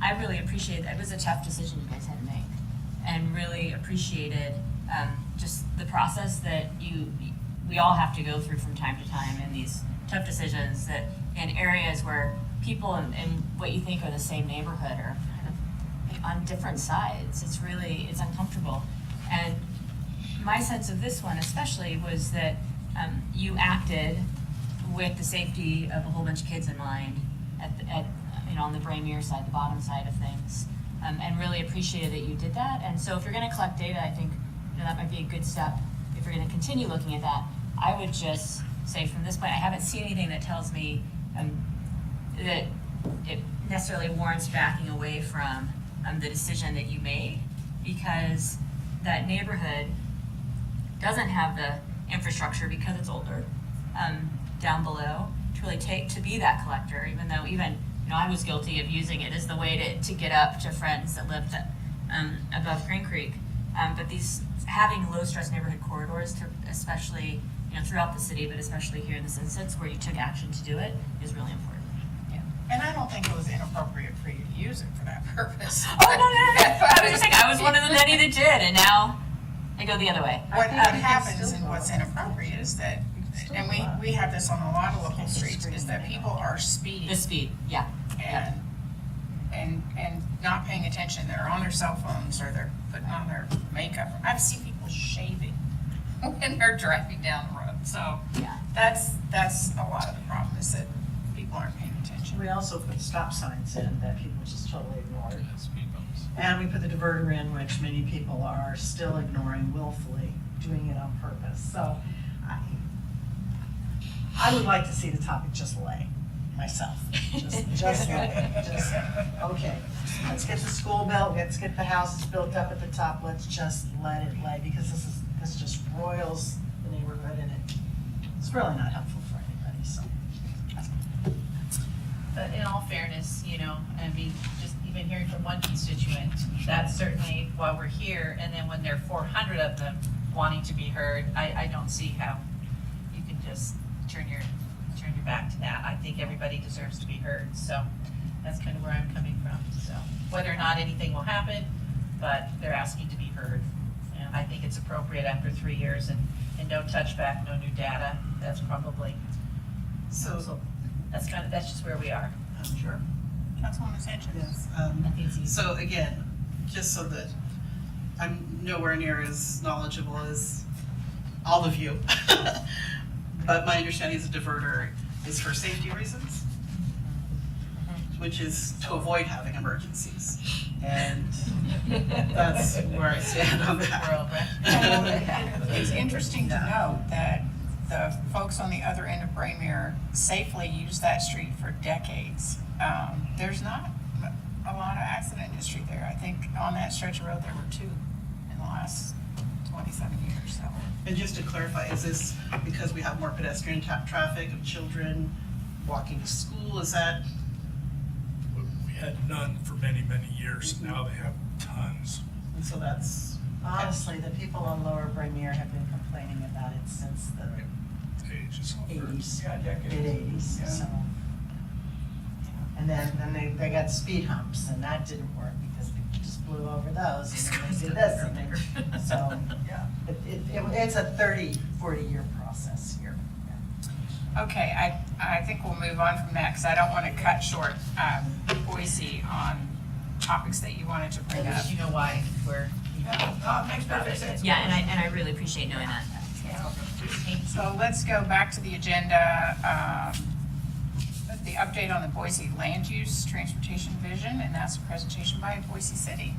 I really appreciated, it was a tough decision you guys had to make, and really appreciated just the process that we all have to go through from time to time in these tough decisions, that in areas where people in what you think are the same neighborhood are kind of on different sides. It's uncomfortable. And my sense of this one especially was that you acted with the safety of a whole bunch of kids in mind on the Braemere side, the bottom side of things, and really appreciated that you did that. And so if you're gonna collect data, I think that might be a good step. If you're gonna continue looking at that, I would just say from this point, I haven't seen anything that tells me that it necessarily warrants backing away from the decision that you made, because that neighborhood doesn't have the infrastructure, because it's older, down below, to really to be that collector, even though I was guilty of using it as the way to get up to friends that lived above Green Creek. But having low stress neighborhood corridors, especially throughout the city, but especially here in this instance where you took action to do it, is really important. Yeah. And I don't think it was inappropriate for you to use it for that purpose. Oh, no. I was just saying, I was one of the many that did, and now I go the other way. What happens and what's inappropriate is that, and we have this on a lot of local streets, is that people are speeding. The speed, yeah. And not paying attention. They're on their cell phones, or they're putting on their makeup. I've seen people shaving when they're driving down the road. So Yeah. that's a lot of the problem, is that people aren't paying attention. We also put stop signs in that people just totally ignored. Speed bumps. And we put the diverter in, which many people are still ignoring willfully, doing it on purpose. So I would like to see the topic just lay, myself. Just lay. Okay, let's get the school built, let's get the houses built up at the top, let's just let it lay, because this just roils the neighborhood, and it's really not helpful for anybody, so. But in all fairness, just even hearing from one constituent, that's certainly why we're here. And then when there are 400 of them wanting to be heard, I don't see how you can just turn your back to that. I think think everybody deserves to be heard, so that's kind of where I'm coming from, so. Whether or not anything will happen, but they're asking to be heard. And I think it's appropriate after 3 years and no touchback, no new data, that's probably, so that's just where we are. Sure. Councilwoman Sanchez? Yes, I think it's easy. so again, just so that I'm nowhere near as knowledgeable as all of you. But my understanding is a diverter is for safety reasons, which is to avoid having emergencies. And that's where I stand on that. It's interesting to note that the folks on the other end of Braemere safely use that street for decades. There's not a lot of accident history there. I think on that stretch of road, there were 2 in the last 27 years, so. And just to clarify, is this because we have more pedestrian traffic of children walking to school? Is that? We had none for many, many years. Now they have tons. And so that's. Honestly, the people on Lower Braemere have been complaining about it since the Ages. 80s, Yeah, decades. mid-80s, Yeah. so. And then they got speed humps, and that didn't work because they just blew over those, and then they did this, and they, so. Yeah. It's a 30, 40-year process here. Okay, I think we'll move on from that because I don't want to cut short Boise on topics that you wanted to bring up. You know why we're. Makes perfect sense. Yeah, and I really appreciate knowing that. So let's go back to the agenda, the update on the Boise land use transportation vision, and that's a presentation by Boise City.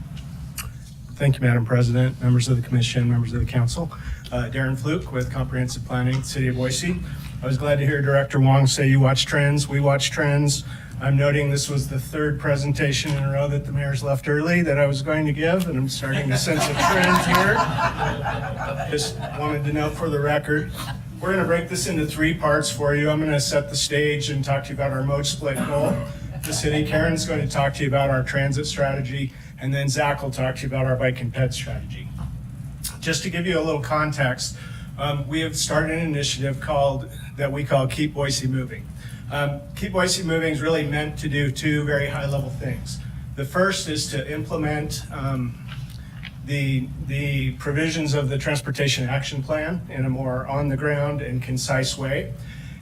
Thank you, Madam President, members of the commission, members of the council. Darren Fluke with Comprehensive Planning, City of Boise. I was glad to hear Director Wong say you watch trends. We watch trends. I'm noting this was the 3rd presentation in a row that the mayor's left early that I was going to give, and I'm starting to sense a trend here. Just wanted to note for the record. We're going to break this into 3 parts for you. I'm going to set the stage and talk to you about our mode split goal. The city, Karen's going to talk to you about our transit strategy, and then Zach will talk to you about our bike and ped strategy. Just to give you a little context, we have started an initiative that we call Keep Boise Moving. Keep Boise Moving is really meant to do 2 very high-level things. The first is to implement the provisions of the Transportation Action Plan in a more on-the-ground and concise way.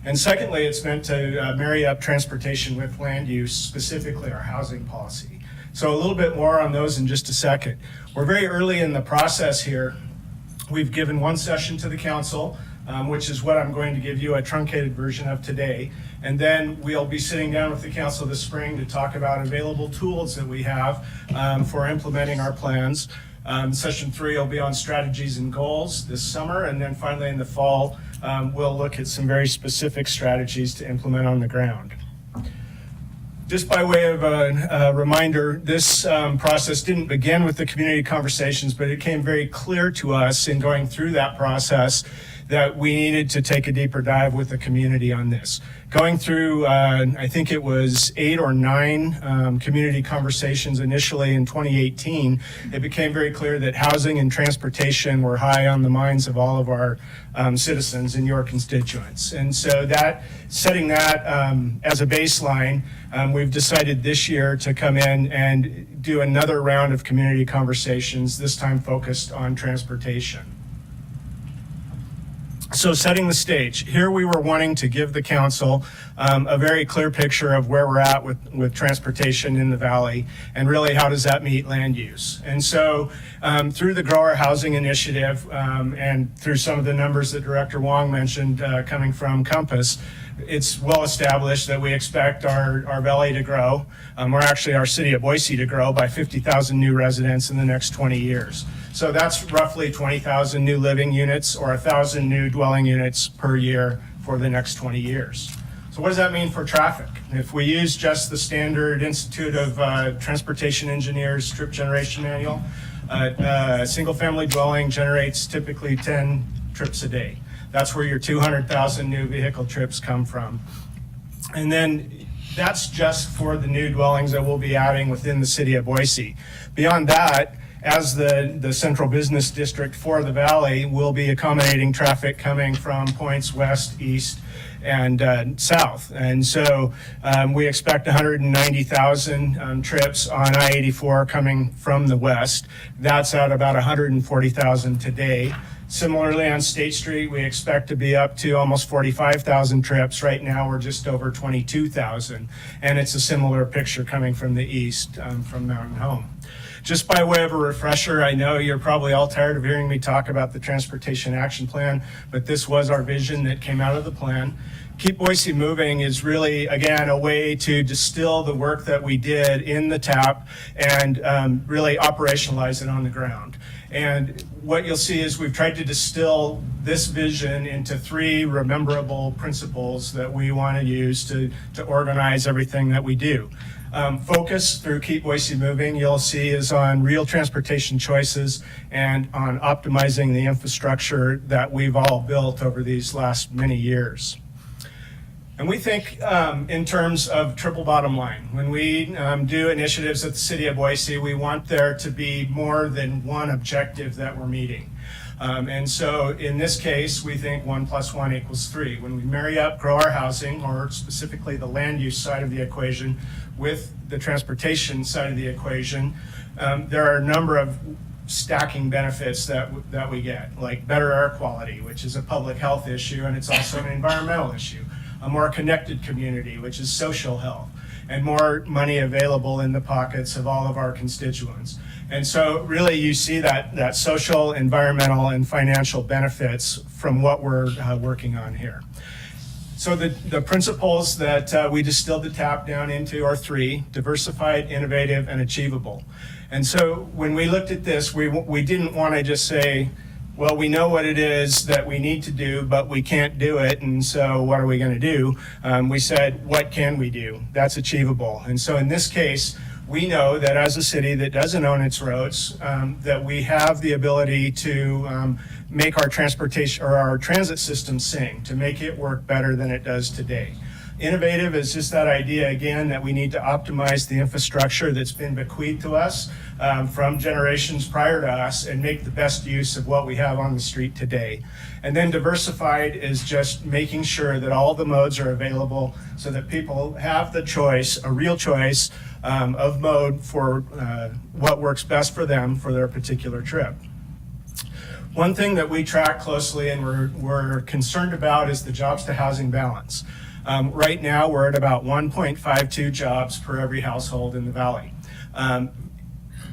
And secondly, it's meant to marry up transportation with land use, specifically our housing policy. So a little bit more on those in just a second. We're very early in the process here. We've given 1 session to the council, which is what I'm going to give you a truncated version of today. And then we'll be sitting down with the council this spring to talk about available tools that we have for implementing our plans. Session 3 will be on strategies and goals this summer. And then finally in the fall, we'll look at some very specific strategies to implement on the ground. Just by way of a reminder, this process didn't begin with the community conversations, but it came very clear to us in going through that process that we needed to take a deeper dive with the community on this. Going through, I think it was 8 or 9 community conversations initially in 2018, it became very clear that housing and transportation were high on the minds of all of our citizens and your constituents. And so that, setting that as a baseline, we've decided this year to come in and do another round of community conversations, this time focused on transportation. So setting the stage, here we were wanting to give the council a very clear picture of where we're at with transportation in the valley and really how does that meet land use. And so through the Grower Housing Initiative and through some of the numbers that Director Wong mentioned coming from Compass, it's well established that we expect our valley to grow, or actually our city of Boise to grow by 50,000 new residents in the next 20 years. So that's roughly 20,000 new living units or 1,000 new dwelling units per year for the next 20 years. So what does that mean for traffic? If we use just the standard Institute of Transportation Engineers trip generation manual, a single family dwelling generates typically 10 trips a day. That's where your 200,000 new vehicle trips come from. And then that's just for the new dwellings that we'll be adding within the city of Boise. Beyond that, as the central business district for the valley, we'll be accommodating traffic coming from points west, east, south. And so we expect 190,000 trips on I-84 coming from the west. That's at about 140,000 today. Similarly, on State Street, we expect to be up to almost 45,000 trips. Right now, we're just over 22,000. And it's a similar picture coming from the east, from Mountain Home. Just by way of a refresher, I know you're probably all tired of hearing me talk about the Transportation Action Plan, but this was our vision that came out of the plan. Keep Boise Moving is really, again, a way to distill the work that we did in the TAP and really operationalize it on the ground. And what you'll see is we've tried to distill this vision into 3 rememberable principles that we want to use to organize everything that we do. Focus through Keep Boise Moving, you'll see, is on real transportation choices and on optimizing the infrastructure that we've all built over these last many years. And we think in terms of triple bottom line. When we do initiatives at the City of Boise, we want there to be more than one objective that we're meeting. And so in this case, we think 1 + 1 = 3. When we marry up, grow our housing, or specifically the land use side of the equation, with the transportation side of the equation, there are a number of stacking benefits that we get, like better air quality, which is a public health issue, and it's also an environmental issue. A more connected community, which is social health, and more money available in the pockets of all of our constituents. And so really you see that social, environmental, and financial benefits from what we're working on here. So the principles that we distilled the TAP down into are 3: diversified, innovative, and achievable. And so when we looked at this, we didn't want to just say, well, we know what it is that we need to do, but we can't do it, and so what are we going to do? We said, what can we do? That's achievable. And so in this case, we know that as a city that doesn't own its roads, that we have the ability to make our transportation or our transit system sing, to make it work better than it does today. Innovative is just that idea, again, that we need to optimize the infrastructure that's been bequeathed to us from generations prior to us and make the best use of what we have on the street today. And then diversified is just making sure that all the modes are available so that people have the choice, a real choice of mode for what works best for them for their particular trip. One thing that we track closely and we're concerned about is the jobs to housing balance. Right now, we're at about 1.52 jobs per every household in the valley.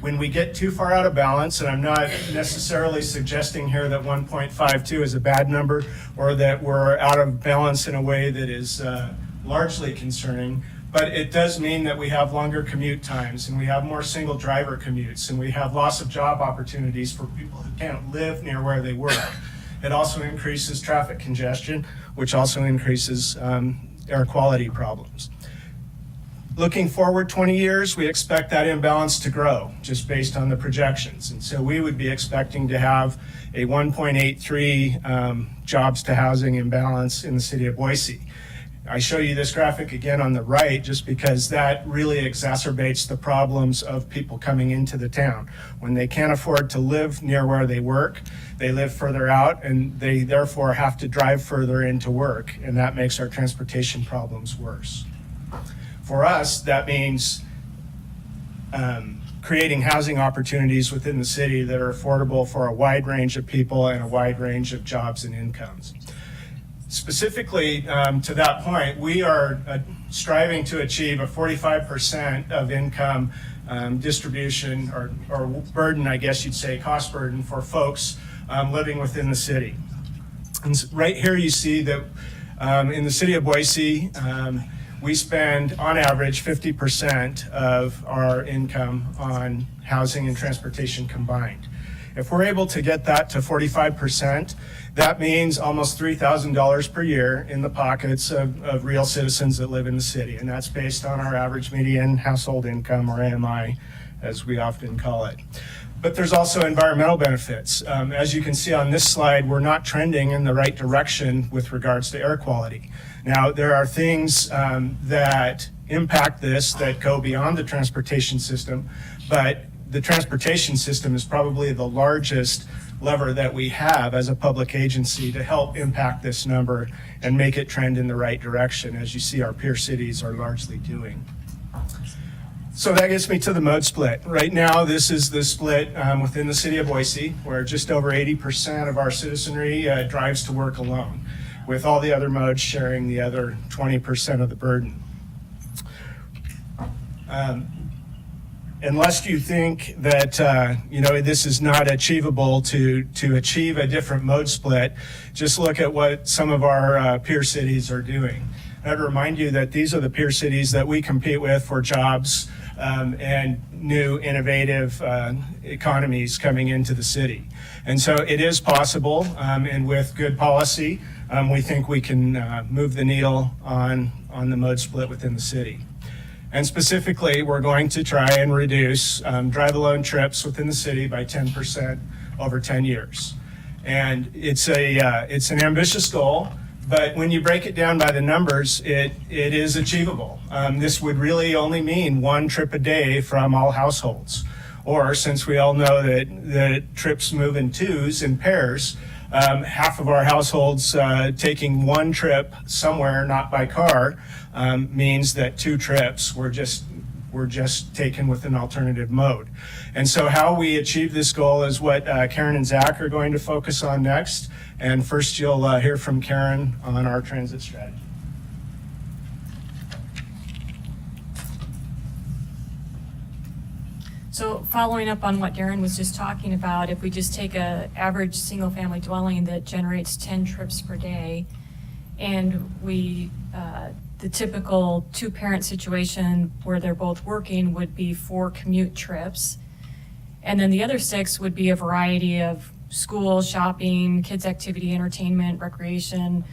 When we get too far out of balance, and I'm not necessarily suggesting here that 1.52 is a bad number or that we're out of balance in a way that is largely concerning, but it does mean that we have longer commute times and we have more single driver commutes and we have loss of job opportunities for people who can't live near where they work. It also increases traffic congestion, which also increases air quality problems. Looking forward 20 years, we expect that imbalance to grow just based on the projections. And so we would be expecting to have a 1.83 jobs to housing imbalance in the city of Boise. I show you this graphic again on the right just because that really exacerbates the problems of people coming into the town. When they can't afford to live near where they work, they live further out and they therefore have to drive further into work, and that makes our transportation problems worse. For us, that means creating housing opportunities within the city that are affordable for a wide range of people and a wide range of jobs and incomes. Specifically to that point, we are striving to achieve a 45% of income distribution or burden, I guess you'd say, cost burden for folks living within the city. And right here you see that in the city of Boise, we spend on average 50% of our income on housing and transportation combined. If we're able to get that to 45%, that means almost $3,000 per year in the pockets of real citizens that live in the city. And that's based on our average median household income, or AMI, as we often call it. But there's also environmental benefits. As you can see on this slide, we're not trending in the right direction with regards to air quality. Now, there are things that impact this that go beyond the transportation system, but the transportation system is probably the largest lever that we have as a public agency to help impact this number and make it trend in the right direction, as you see our peer cities are largely doing. So that gets me to the mode split. Right now, this is the split within the city of Boise, where just over 80% of our citizenry drives to work alone, with all the other modes sharing the other 20% of the burden. Unless you think that this is not achievable to achieve a different mode split, just look at what some of our peer cities are doing. I'd remind you that these are the peer cities that we compete with for jobs and new innovative economies coming into the city. And so it is possible, and with good policy, we think we can move the needle on the mode split within the city. And specifically, we're going to try and reduce drive-alone trips within the city by 10% over 10 years. And it's an ambitious goal, but when you break it down by the numbers, it is achievable. This would really only mean 1 trip a day from all households. Or since we all know that trips move in twos and pairs, half of our households taking 1 trip somewhere, not by car, means that 2 trips were just taken with an alternative mode. And so how we achieve this goal is what Karen and Zach are going to focus on next. And first you'll hear from Karen on our transit strategy. So following up on what Darren was just talking about, if we just take an average single-family dwelling that generates 10 trips per day, and we, the typical 2-parent situation where they're both working would be 4 commute trips, and then the other 6 would be a variety of school, shopping, kids' activity, entertainment, recreation,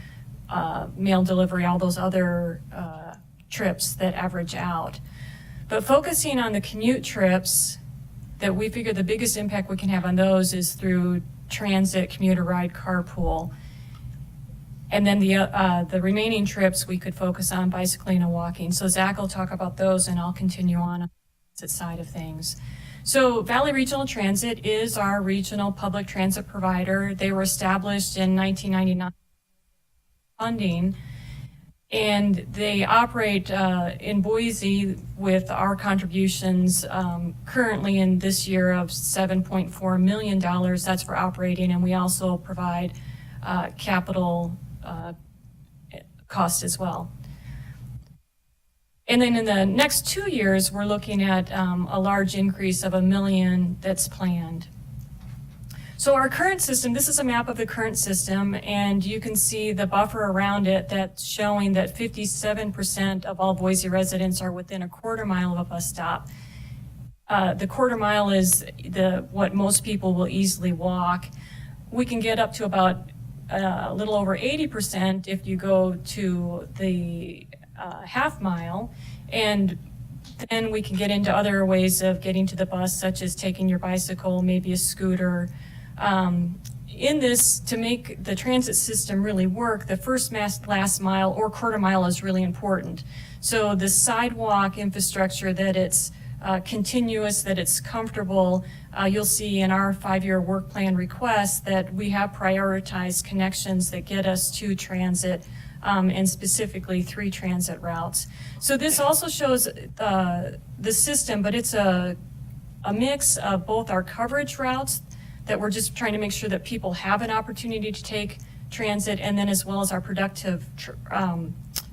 mail delivery, all those other trips that average out. But focusing on the commute trips, that we figure the biggest impact we can have on those is through transit, commuter ride, carpool. And then the remaining trips we could focus on bicycling and walking. So Zach will talk about those and I'll continue on the side of things. So Valley Regional Transit is our regional public transit provider. They were established in 1999 funding. And they operate in Boise with our contributions currently in this year of $7.4 million. That's for operating, and we also provide capital cost as well. And then in the next 2 years, we're looking at a large increase of $1 million that's planned. So our current system, this is a map of the current system, and you can see the buffer around it that's showing that 57% of all Boise residents are within a quarter mile of a bus stop. The quarter mile is what most people will easily walk. We can get up to about a little over 80% if you go to the half mile, and then we can get into other ways of getting to the bus, such as taking your bicycle, maybe a scooter. In this, to make the transit system really work, the first last mile or quarter mile is really important. So the sidewalk infrastructure, that it's continuous, that it's comfortable. You'll see in our 5-year work plan request that we have prioritized connections that get us to transit, and specifically 3 transit routes. So this also shows the system, but it's a mix of both our coverage routes that we're just trying to make sure that people have an opportunity to take transit, and then as well as our productive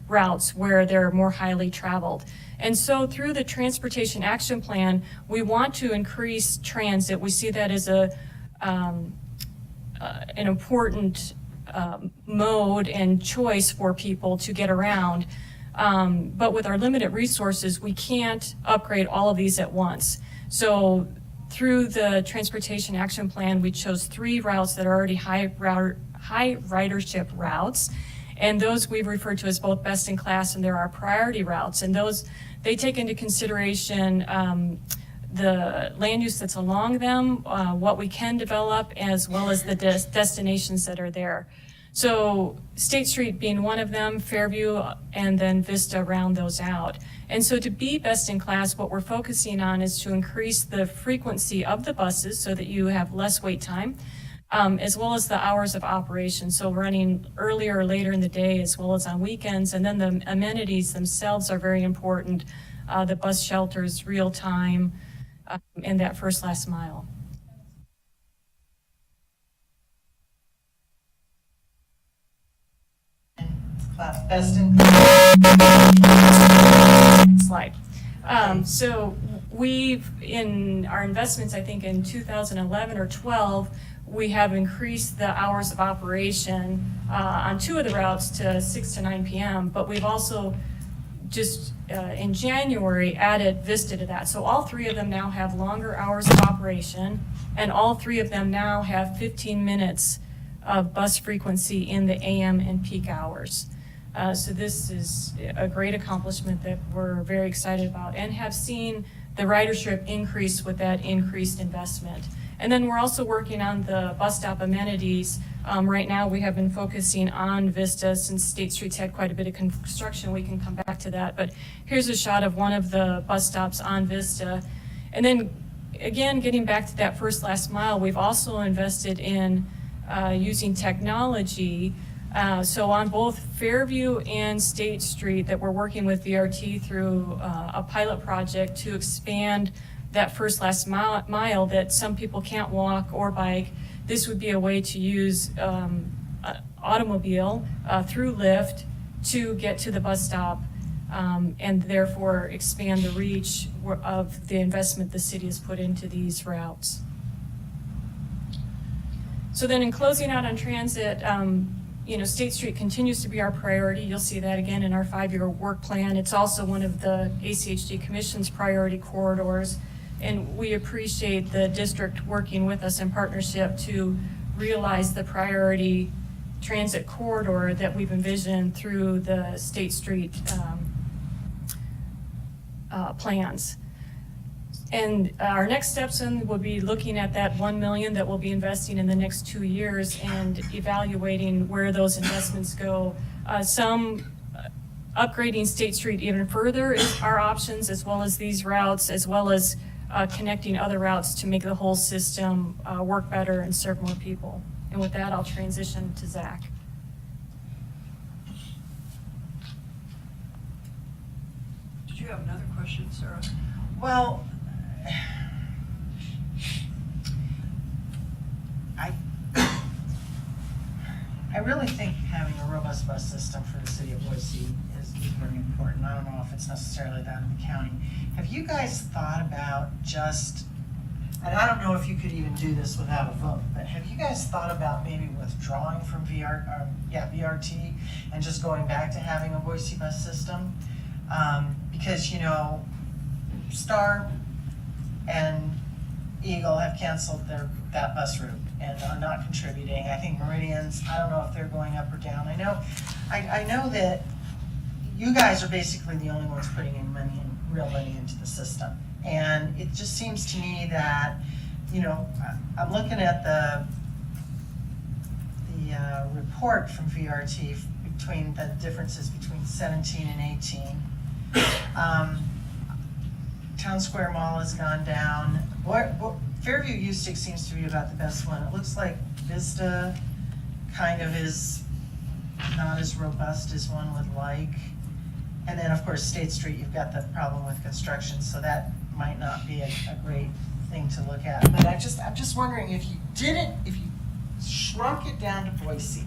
routes where they're more highly traveled. And so through the Transportation Action Plan, we want to increase transit. We see that as an important mode and choice for people to get around. But with our limited resources, we can't upgrade all of these at once. So through the Transportation Action Plan, we chose 3 routes that are already high ridership routes. And those we've referred to as both best in class, and they're our priority routes. And those, they take into consideration the land use that's along them, what we can develop, as well as the destinations that are there. So State Street being one of them, Fairview, and then Vista round those out. And so to be best in class, what we're focusing on is to increase the frequency of the buses so that you have less wait time. as well as the hours of operation. So running earlier or later in the day as well as on weekends. And then the amenities themselves are very important. The bus shelters, real time, and that first last mile. Best in Next slide. So we've, in our investments, I think in 2011 or 12, we have increased the hours of operation on 2 of the routes to 6 to 9 p.m. But we've also just in January added Vista to that. So all 3 of them now have longer hours of operation, and all 3 of them now have 15 minutes of bus frequency in the AM and peak hours. So this is a great accomplishment that we're very excited about and have seen the ridership increase with that increased investment. And then we're also working on the bus stop amenities. Right now we have been focusing on Vista since State Street's had quite a bit of construction. We can come back to that. But here's a shot of one of the bus stops on Vista. And then again, getting back to that first last mile, we've also invested in using technology. So on both Fairview and State Street that we're working with VRT through a pilot project to expand that first last mile that some people can't walk or bike. This would be a way to use automobile through Lyft to get to the bus stop and therefore expand the reach of the investment the city has put into these routes. So then in closing out on transit, State Street continues to be our priority. You'll see that again in our 5-year work plan. It's also one of the ACHD Commission's priority corridors. And we appreciate the district working with us in partnership to realize the priority transit corridor that we've envisioned through the State Street plans. And our next steps will be looking at that $1 million that we'll be investing in the next 2 years and evaluating where those investments go. Some upgrading State Street even further is our options, as well as these routes, as well as connecting other routes to make the whole system work better and serve more people. And with that, I'll transition to Zach. Did you have another question, Sarah? Well, I really think having a robust bus system for the city of Boise is very important. I don't know if it's necessarily that in the county. Have you guys thought about and I don't know if you could even do this without a vote, but have you guys thought about maybe withdrawing from VRT and just going back to having a Boise bus system? Because, Star and Eagle have canceled that bus route and are not contributing. I think Meridians, I don't know if they're going up or down. I know that you guys are basically the only ones putting in real money into the system. And it just seems to me that, I'm looking at the report from VRT between the differences between 17 and 18. Town Square Mall has gone down. Fairview Eustic seems to be about the best one. It looks like Vista kind of is not as robust as one would like. And then, of course, State Street, you've got the problem with construction, so that might not be a great thing to look at. But I'm just wondering if you shrunk it down to Boise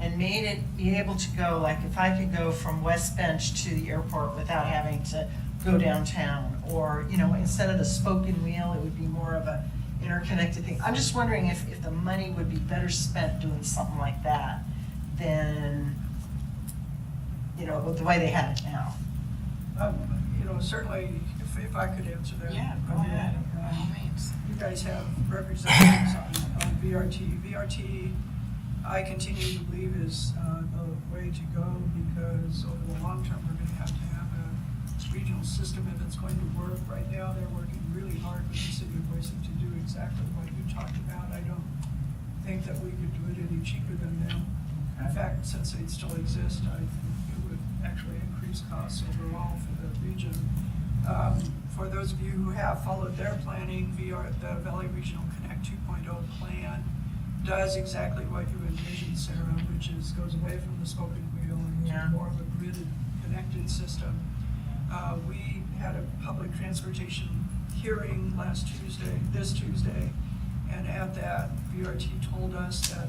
and made it be able to go, like if I could go from West Bench to the airport without having to go downtown, or, instead of the spoken wheel, it would be more of a interconnected thing. I'm just wondering if the money would be better spent doing something like that than, the way they have it now. Certainly, if I could answer that. Yeah, go ahead, by all means. You guys have representatives on VRT. VRT, I continue to believe is the way to go, because over the long term, we're going to have a regional system if it's going to work. Right now, they're working really hard with the city of Boise to do exactly what you talked about. I don't think that we could do it any cheaper than them. In fact, since they still exist, I think it would actually increase costs overall for the region. For those of you who have followed their planning, the Valley Regional Connect 2.0 plan does exactly what you envisioned, Sarah, which is goes away from the spoken wheel and Yeah. into more of a gridded, connected system. We had a public transportation hearing this Tuesday, and at that, VRT told us that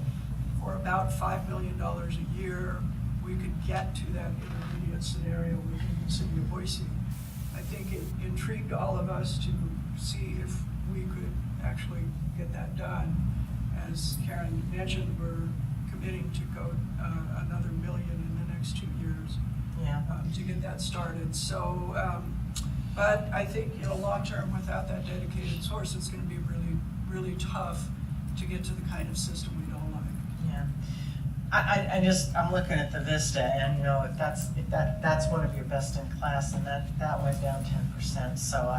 for about $5 million a year, we could get to that intermediate scenario within the city of Boise. I think it intrigued all of us to see if we could actually get that done. As Karen mentioned, we're committing to go another $1 million in the next 2 years. Yeah. To get that started. So, but I think, long term, without that dedicated source, it's going to be really, really tough to get to the kind of system we'd all like. Yeah. I'm looking at the Vista, and if that's one of your best in class, and that went down 10%, so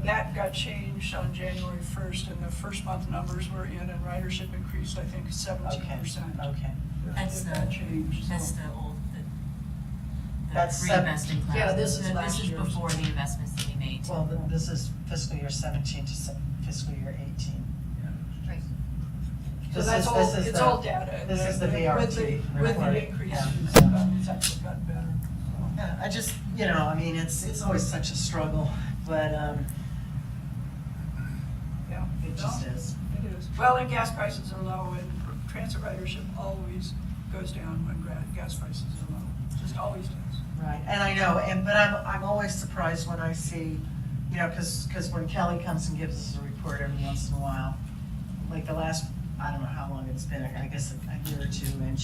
That got changed on January 1st, and the first month numbers were in, and ridership increased, I think, 17%. Okay. That's That the, changed. that's so. the old, the That's free seven- best in class. Yeah, this is last This is year's. before the investments that we made. Well, this is fiscal year 17 to fiscal year 18. Right. So This that's is- all, this is it's the- all data. this is the With VRT With report. the increase, Yeah. it's actually gotten better. Yeah, I just, it's always such a struggle, but Yeah. it just is. It is. Well, and gas prices are low, and transit ridership always goes down when gas prices are low. Just always does. Right, and I know, but I'm always surprised when I see, because when Kelly comes and gives us a report every once in a while, like the last, I don't know how long it's been, I guess a year or two, and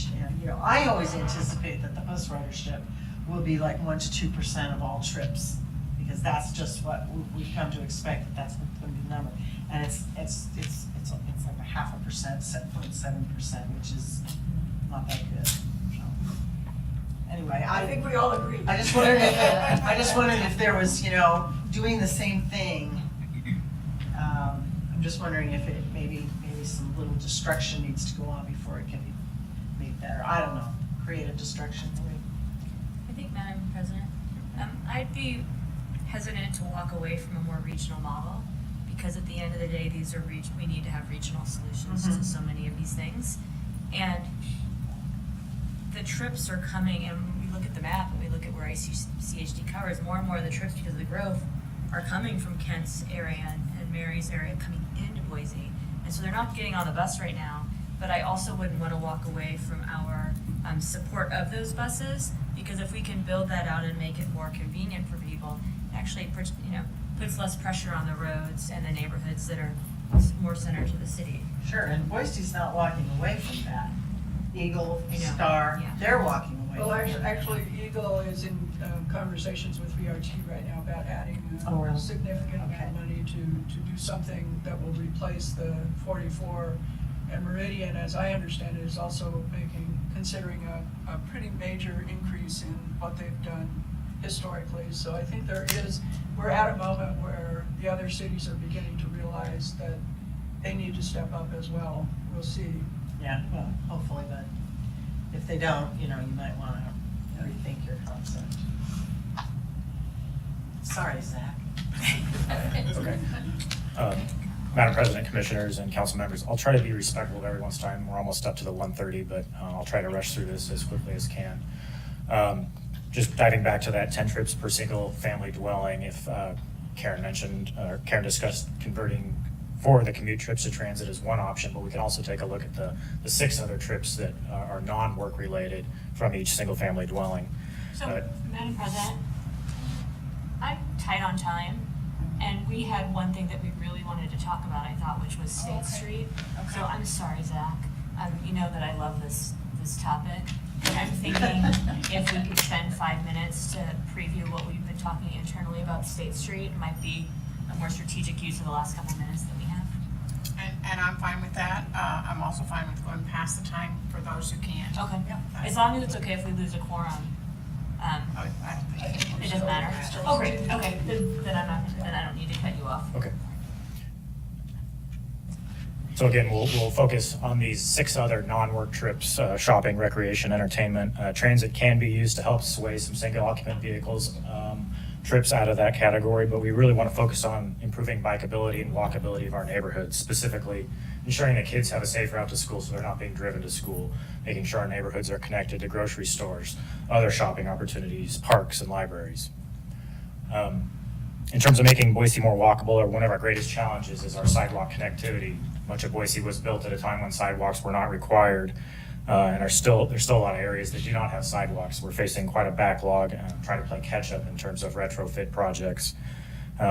I always anticipate that the bus ridership will be like 1 to 2% of all trips, because that's just what we've come to expect, that's going to be the number. And it's like 0.5%, 7.7%, which is not that good. So, anyway, I think we all agree. I just wondered if there was, doing the same thing. I'm just wondering if it maybe some little destruction needs to go on before it can be made better. I don't know. Creative destruction. I think, Madam President, I'd be hesitant to walk away from a more regional model, because at the end of the day, we need to have regional solutions to so many of these things. And the trips are coming, and when we look at the map and we look at where ICHD covers, more and more of the trips, because of the growth, are coming from Kent's area and Mary's area, coming into Boise. And so they're not getting on the bus right now, but I also wouldn't want to walk away from our support of those buses, because if we can build that out and make it more convenient for people, it actually puts less pressure on the roads and the neighborhoods that are more centered to the city. Sure, and Boise's not walking away from that. Eagle, I know, Star, yeah. they're walking away Well, from it. actually, Eagle is in conversations with VRT right now about adding Oh, really? a significant amount of money to do something that will replace the 44. And Meridian, as I understand it, is also considering a pretty major increase in what they've done historically. So I think we're at a moment where the other cities are beginning to realize that they need to step up as well. We'll see. Yeah, well, hopefully, but if they don't, you might want to rethink your concept. Sorry, Zach. Okay. Madam President, Commissioners, and council members, I'll try to be respectful of everyone's time. We're almost up to the 1:30, but I'll try to rush through this as quickly as can. Just diving back to that 10 trips per single family dwelling, if Karen discussed converting for the commute trips to transit as one option, but we can also take a look at the 6 other trips that are non-work related from each single family dwelling. So, Madam President, I'm tight on time, and we had one thing that we really wanted to talk about, I thought, which was State Street. Okay. So I'm sorry, Zach. You know that I love this topic. I'm thinking if we could spend 5 minutes to preview what we've been talking internally about State Street, it might be a more strategic use of the last couple minutes that we have. And I'm fine with that. I'm also fine with going past the time for those who can't. Okay. Yep. As long as it's okay if we lose a quorum. It doesn't matter. Oh, great. Okay. Then I don't need to cut you off. Okay. So again, we'll focus on these 6 other non-work trips, shopping, recreation, entertainment. Transit can be used to help sway some single occupant vehicles. trips out of that category, but we really want to focus on improving bikeability and walkability of our neighborhoods, specifically ensuring that kids have a safe route to school so they're not being driven to school, making sure our neighborhoods are connected to grocery stores, other shopping opportunities, parks, and libraries. In terms of making Boise more walkable, one of our greatest challenges is our sidewalk connectivity. Much of Boise was built at a time when sidewalks were not required, and there's still a lot of areas that do not have sidewalks. We're facing quite a backlog and trying to play catch up in terms of retrofit projects.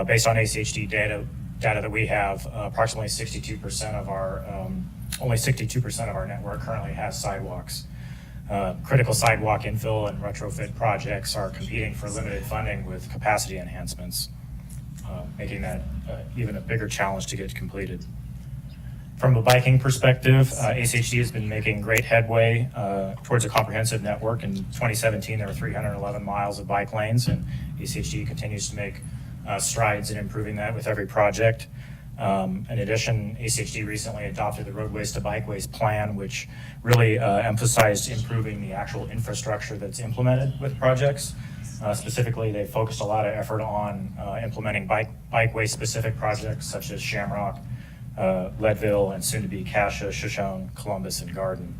Based on ACHD data that we have, approximately 62% of our only 62% of our network currently has sidewalks. Critical sidewalk infill and retrofit projects are competing for limited funding with capacity enhancements, making that even a bigger challenge to get completed. From a biking perspective, ACHD has been making great headway towards a comprehensive network. In 2017, there were 311 miles of bike lanes, and ACHD continues to make strides in improving that with every project. In addition, ACHD recently adopted the Roadways to Bikeways plan, which really emphasized improving the actual infrastructure that's implemented with projects. Specifically, they focused a lot of effort on implementing bikeway-specific projects such as Shamrock, Leadville, and soon-to-be Cascia, Shoshone, Columbus, and Garden.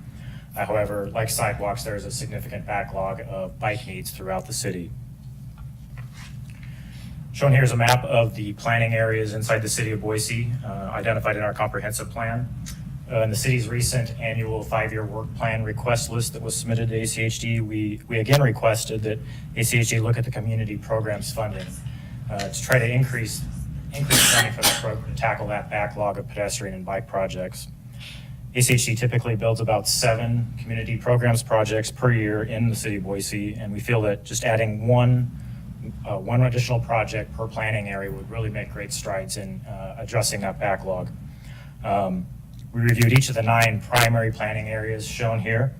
However, like sidewalks, there is a significant backlog of bike needs throughout the city. Shown here is a map of the planning areas inside the city of Boise, identified in our comprehensive plan. In the city's recent annual 5-year work plan request list that was submitted to ACHD, we again requested that ACHD look at the community programs funding to try to increase funding for the program to tackle that backlog of pedestrian and bike projects. ACHD typically builds about 7 community programs projects per year in the city of Boise, and we feel that just adding one additional project per planning area would really make great strides in addressing that backlog. We reviewed each of the 9 primary planning areas shown here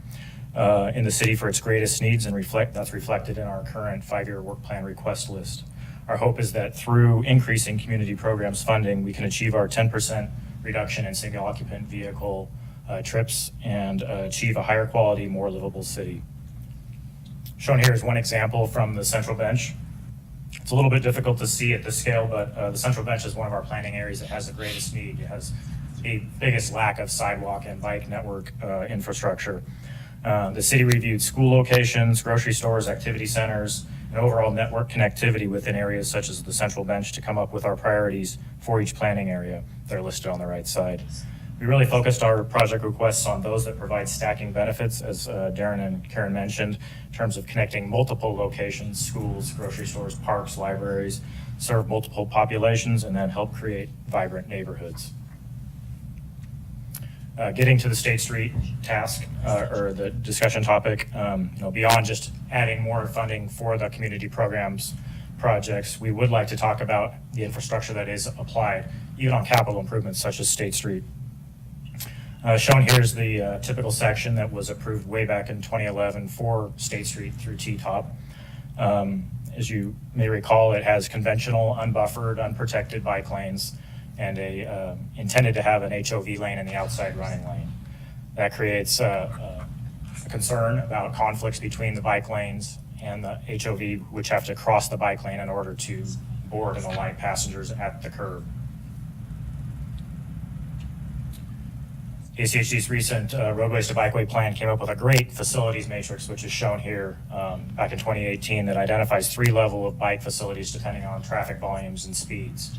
in the city for its greatest needs, and that's reflected in our current 5-year work plan request list. Our hope is that through increasing community programs funding, we can achieve our 10% reduction in single occupant vehicle trips and achieve a higher quality, more livable city. Shown here is one example from the Central Bench. It's a little bit difficult to see at this scale, but the Central Bench is one of our planning areas that has the greatest need. It has the biggest lack of sidewalk and bike network infrastructure. The city reviewed school locations, grocery stores, activity centers, and overall network connectivity within areas such as the Central Bench to come up with our priorities for each planning area. They're listed on the right side. We really focused our project requests on those that provide stacking benefits, as Darren and Karen mentioned, in terms of connecting multiple locations, schools, grocery stores, parks, libraries, serve multiple populations, and then help create vibrant neighborhoods. Getting to the State Street task or the discussion topic, beyond just adding more funding for the community programs projects, we would like to talk about the infrastructure that is applied, even on capital improvements such as State Street. Shown here is the typical section that was approved way back in 2011 for State Street through T-Top. As you may recall, it has conventional, unbuffered, unprotected bike lanes and intended to have an HOV lane in the outside running lane. That creates a concern about conflicts between the bike lanes and the HOV, which have to cross the bike lane in order to board and alight passengers at the curb. ACHD's recent Roadways to Bikeway plan came up with a great facilities matrix, which is shown here back in 2018, that identifies 3 levels of bike facilities depending on traffic volumes and speeds.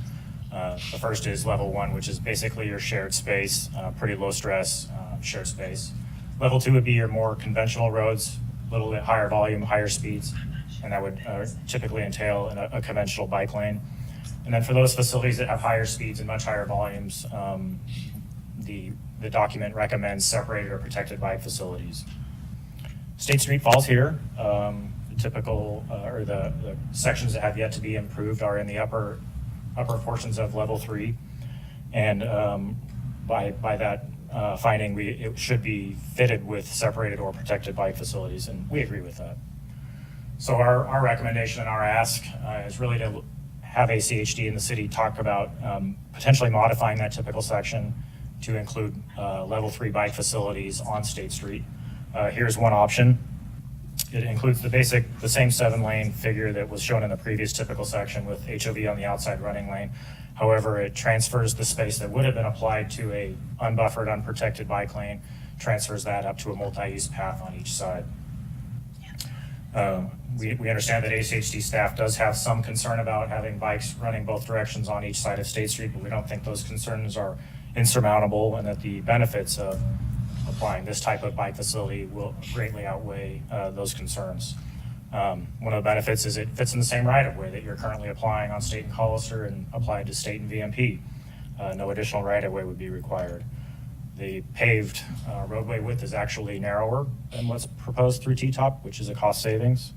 The first is level 1, which is basically your shared space, pretty low stress shared space. Level 2 would be your more conventional roads, a little bit higher volume, higher speeds, and that would typically entail a conventional bike lane. And then for those facilities that have higher speeds and much higher volumes, the document recommends separated or protected bike facilities. State Street falls here. The typical, or the sections that have yet to be improved are in the upper portions of level 3. And by that finding, it should be fitted with separated or protected bike facilities, and we agree with that. So our recommendation and our ask is really to have ACHD in the city talk about potentially modifying that typical section to include level 3 bike facilities on State Street. Here's one option. It includes the same 7-lane figure that was shown in the previous typical section with HOV on the outside running lane. However, it transfers the space that would have been applied to a unbuffered, unprotected bike lane, transfers that up to a multi-use path on each side. We understand that ACHD staff does have some concern about having bikes running both directions on each side of State Street, but we don't think those concerns are insurmountable and that the benefits of applying this type of bike facility will greatly outweigh those concerns. One of the benefits is it fits in the same right-of-way that you're currently applying on State and Hollister and applied to State and VMP. No additional right-of-way would be required. The paved roadway width is actually narrower than what's proposed through T-Top, which is a cost savings.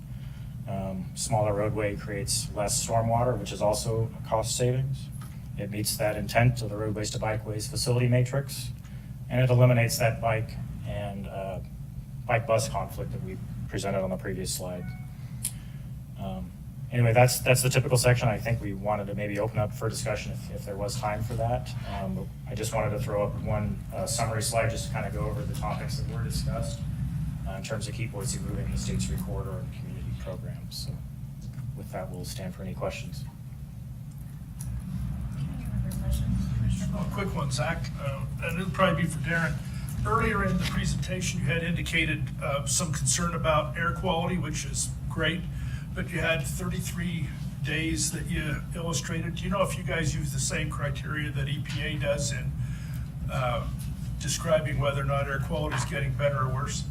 Smaller roadway creates less stormwater, which is also a cost savings. It meets that intent of the roadways to bikeways facility matrix, and it eliminates that bike and bike bus conflict that we presented on the previous slide. Anyway, that's the typical section. I think we wanted to maybe open up for discussion if there was time for that. But I just wanted to throw up one summary slide just to kind of go over the topics that were discussed in terms of Keep Boise Moving, the State Street Corridor, and community programs. So with that, we'll stand for any questions. A quick one, Zach, and it'll probably be for Darren. Earlier in the presentation, you had indicated some concern about air quality, which is great, but you had 33 days that you illustrated. Do you know if you guys use the same criteria that EPA does in describing whether or not air quality is getting better or worse?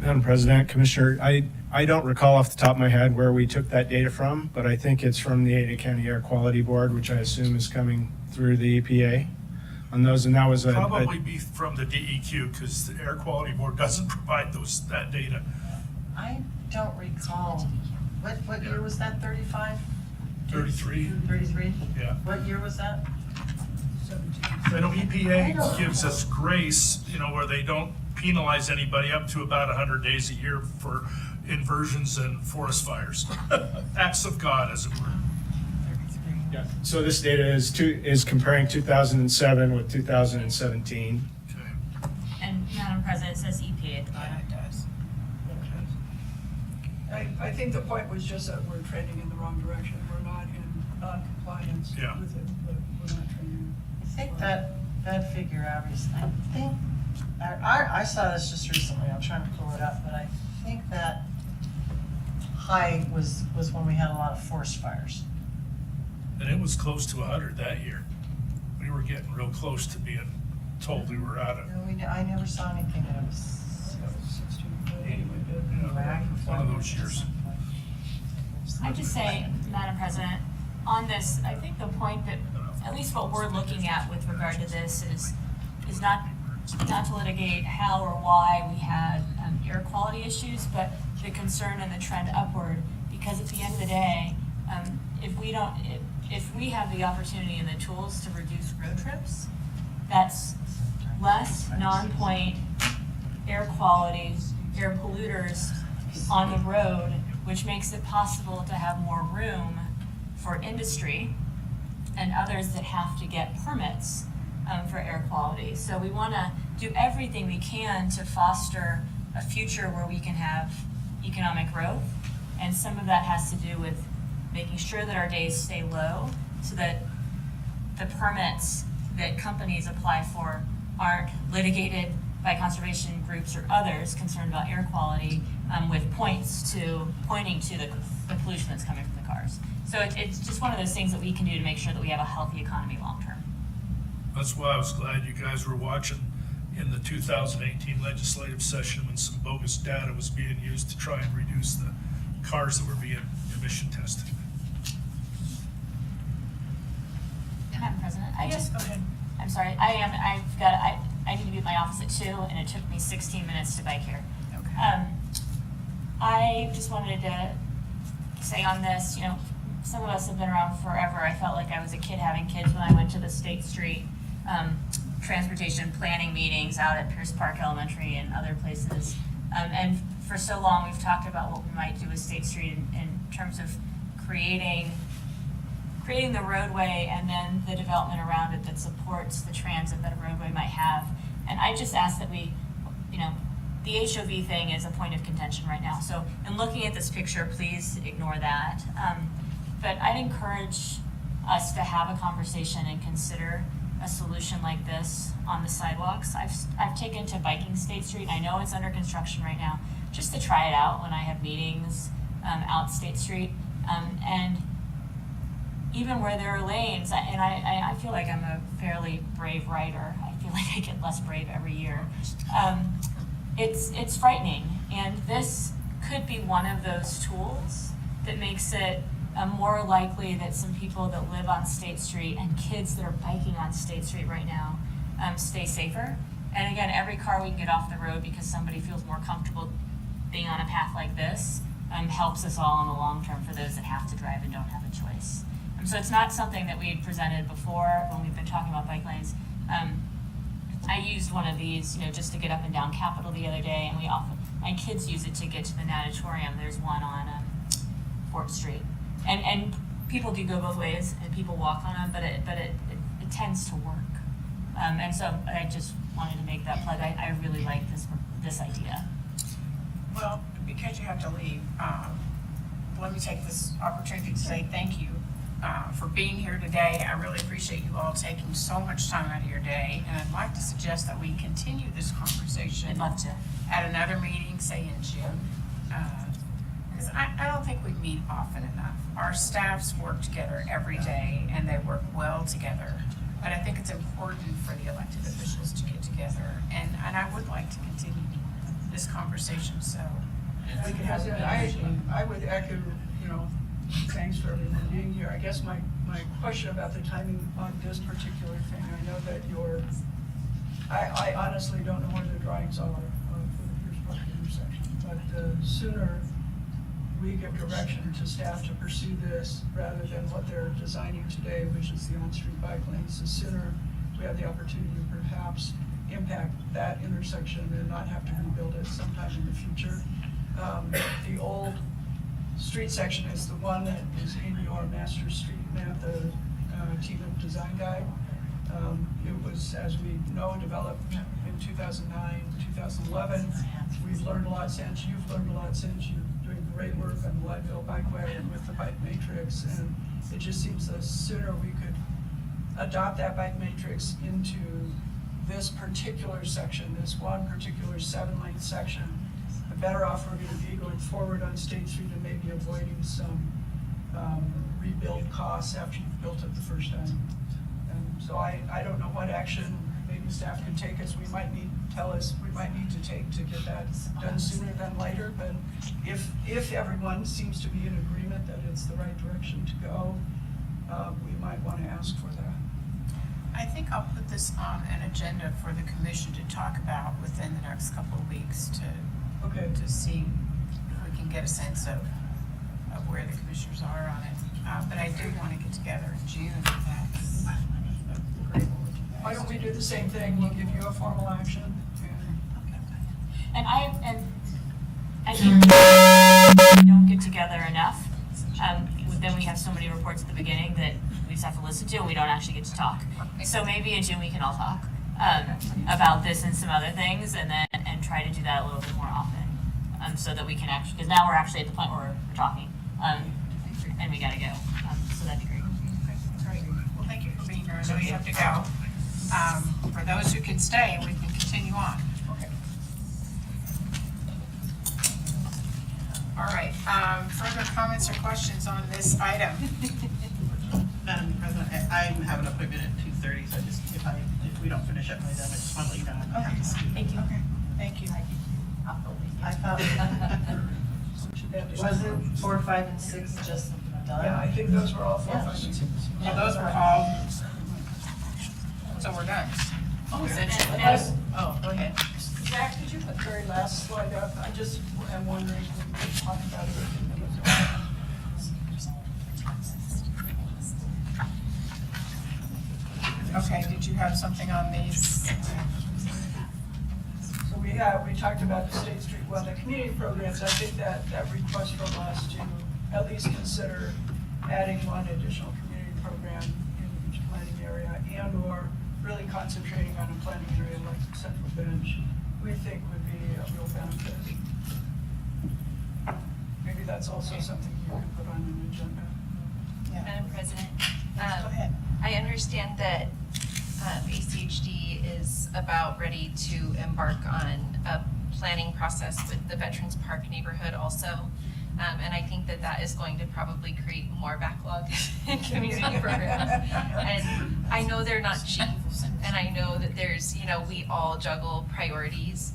Madam President, Commissioner, I don't recall off the top of my head where we took that data from, but I think it's from the Ada County Air Quality Board, which I assume is coming through the EPA on those, and that was Probably be from the DEQ, because the Air Quality Board doesn't provide that data. I don't recall, what year was that, 35? 33. 33? Yeah. What year was that? I know EPA gives us grace, where they don't penalize anybody up to about 100 days a year for inversions and forest fires. Acts of God, as it were. Yeah. So this data is comparing 2007 with 2017. And Madam President, it says EPA at the bottom. It does. I think the point was just that we're trending in the wrong direction. We're not in non-compliance Yeah. with it, but we're not trending. I think that figure obviously, I saw this just recently, I'm trying to pull it up, but I think that high was when we had a lot of forest fires. And it was close to 100 that year. We were getting real close to being told we were out of. I never saw anything that it was. 16, but anyway, Anyway, I can One of find those it. years. I'd just say, Madam President, on this, I think the point that, at least what we're looking at with regard to this is not to litigate how or why we had air quality issues, but the concern and the trend upward, because at the end of the day, if we have the opportunity and the tools to reduce road trips, that's less non-point air quality, air polluters on the road, which makes it possible to have more room for industry and others that have to get permits for air quality. So we want to do everything we can to foster a future where we can have economic growth, and some of that has to do with making sure that our days stay low so that the permits that companies apply for aren't litigated by conservation groups or others concerned about air quality with pointing to the pollution that's coming from the cars. So it's just one of those things that we can do to make sure that we have a healthy economy long term. That's why I was glad you guys were watching in the 2018 legislative session when some bogus data was being used to try and reduce the cars that were being emission tested. Madam President, Go ahead. I'm sorry, I need to be at my office at 2, and it took me 16 minutes to bike here. Okay. I just wanted to say on this, some of us have been around forever. I felt like I was a kid having kids when I went to the State Street transportation planning meetings out at Pierce Park Elementary and other places. And for so long, we've talked about what we might do with State Street in terms of creating the roadway and then the development around it that supports the transit that a roadway might have. And I just ask that we, the HOV thing is a point of contention right now. So in looking at this picture, please ignore that. But I'd encourage us to have a conversation and consider a solution like this on the sidewalks. I've taken to biking State Street. I know it's under construction right now, just to try it out when I have meetings out State Street. And even where there are lanes, and I feel like I'm a fairly brave rider. I feel like I get less brave every year. It's frightening, and this could be one of those tools that makes it more likely that some people that live on State Street and kids that are biking on State Street right now stay safer. And again, every car we can get off the road because somebody feels more comfortable being on a path like this helps us all in the long term for those that have to drive and don't have a choice. So it's not something that we had presented before when we've been talking about bike lanes. I used one of these, just to get up and down Capitol the other day, and my kids use it to get to the natatorium. There's one on 4th Street. And people do go both ways, and people walk on them, but it tends to work. And so I just wanted to make that plug. I really like this idea. Well, because you have to leave, let me take this opportunity to say thank you for being here today. I really appreciate you all taking so much time out of your day, and I'd like to suggest that we continue this conversation. I'd love to. At another meeting, say in June. Because I don't think we meet often enough. Our staffs work together every day, and they work well together. But I think it's important for the elected officials to get together, and I would like to continue this conversation, so. We could have I would echo, thanks for everyone being here. I guess my question about the timing on this particular thing, I know that I honestly don't know where the drawings are for the Pierce Park intersection, but the sooner we give direction to staff to pursue this rather than what they're designing today, which is the on-street bike lanes, the sooner we have the opportunity to perhaps impact that intersection and not have to rebuild it sometime in the future. The old street section is the one that is in your master street map, the team of design guide. It was, as we know, developed in 2009, 2011. We've learned a lot since. You've learned a lot since. You're doing great work on the Leadville Bikeway and with the bike matrix. And it just seems the sooner we could adopt that bike matrix into this particular section, this one particular 7-lane section, the better off we're going to be going forward on State Street and maybe avoiding some rebuild costs after you've built it the first time. And so I don't know what action maybe staff could take us. We might need to take to get that done sooner than later. But if everyone seems to be in agreement that it's the right direction to go, we might want to ask for that. I think I'll put this on an agenda for the commission to talk about within the next couple of weeks to see if we can get a sense of where the commissioners are on it. But I do want to get together in June. That's Why don't we do the same thing? We'll give you a formal action. And I think we don't get together enough. Then we have so many reports at the beginning that we just have to listen to, and we don't actually get to talk. So maybe in June we can all talk about this and some other things, and try to do that a little bit more often, so that we can actually, because now we're actually at the point where we're talking, and we got to go. So that'd be great. great. Well, thank you for being here. I know you have to go. For those who can stay, we can continue on. Okay. All right. Further comments or questions on this item? Madam President, I'm having an appointment at 2:30, so if we don't finish up by then, I just want to let you know I'm happy to speak. Thank you. Okay. Thank you. I thought, wasn't 4, 5, and 6 just done? Yeah, I think those were all 4, 5, and 6. Well, those were all. So we're done. Oh, Go ahead. Zach, could you put the very last slide up? I just am wondering when we were talking about it. Okay, did you have something on these? So we talked about the State Street, well, the community programs. I think that request from us to at least consider adding one additional community program in each planning area and/or really concentrating on a planning area like Central Bench we think would be a real benefit. Maybe that's also something you could put on an agenda. Madam President, Go ahead. I understand that ACHD is about ready to embark on a planning process with the Veterans Park neighborhood also. And I think that that is going to probably create more backlog in community programs. And I know they're not cheap, and I know that there's, we all juggle priorities.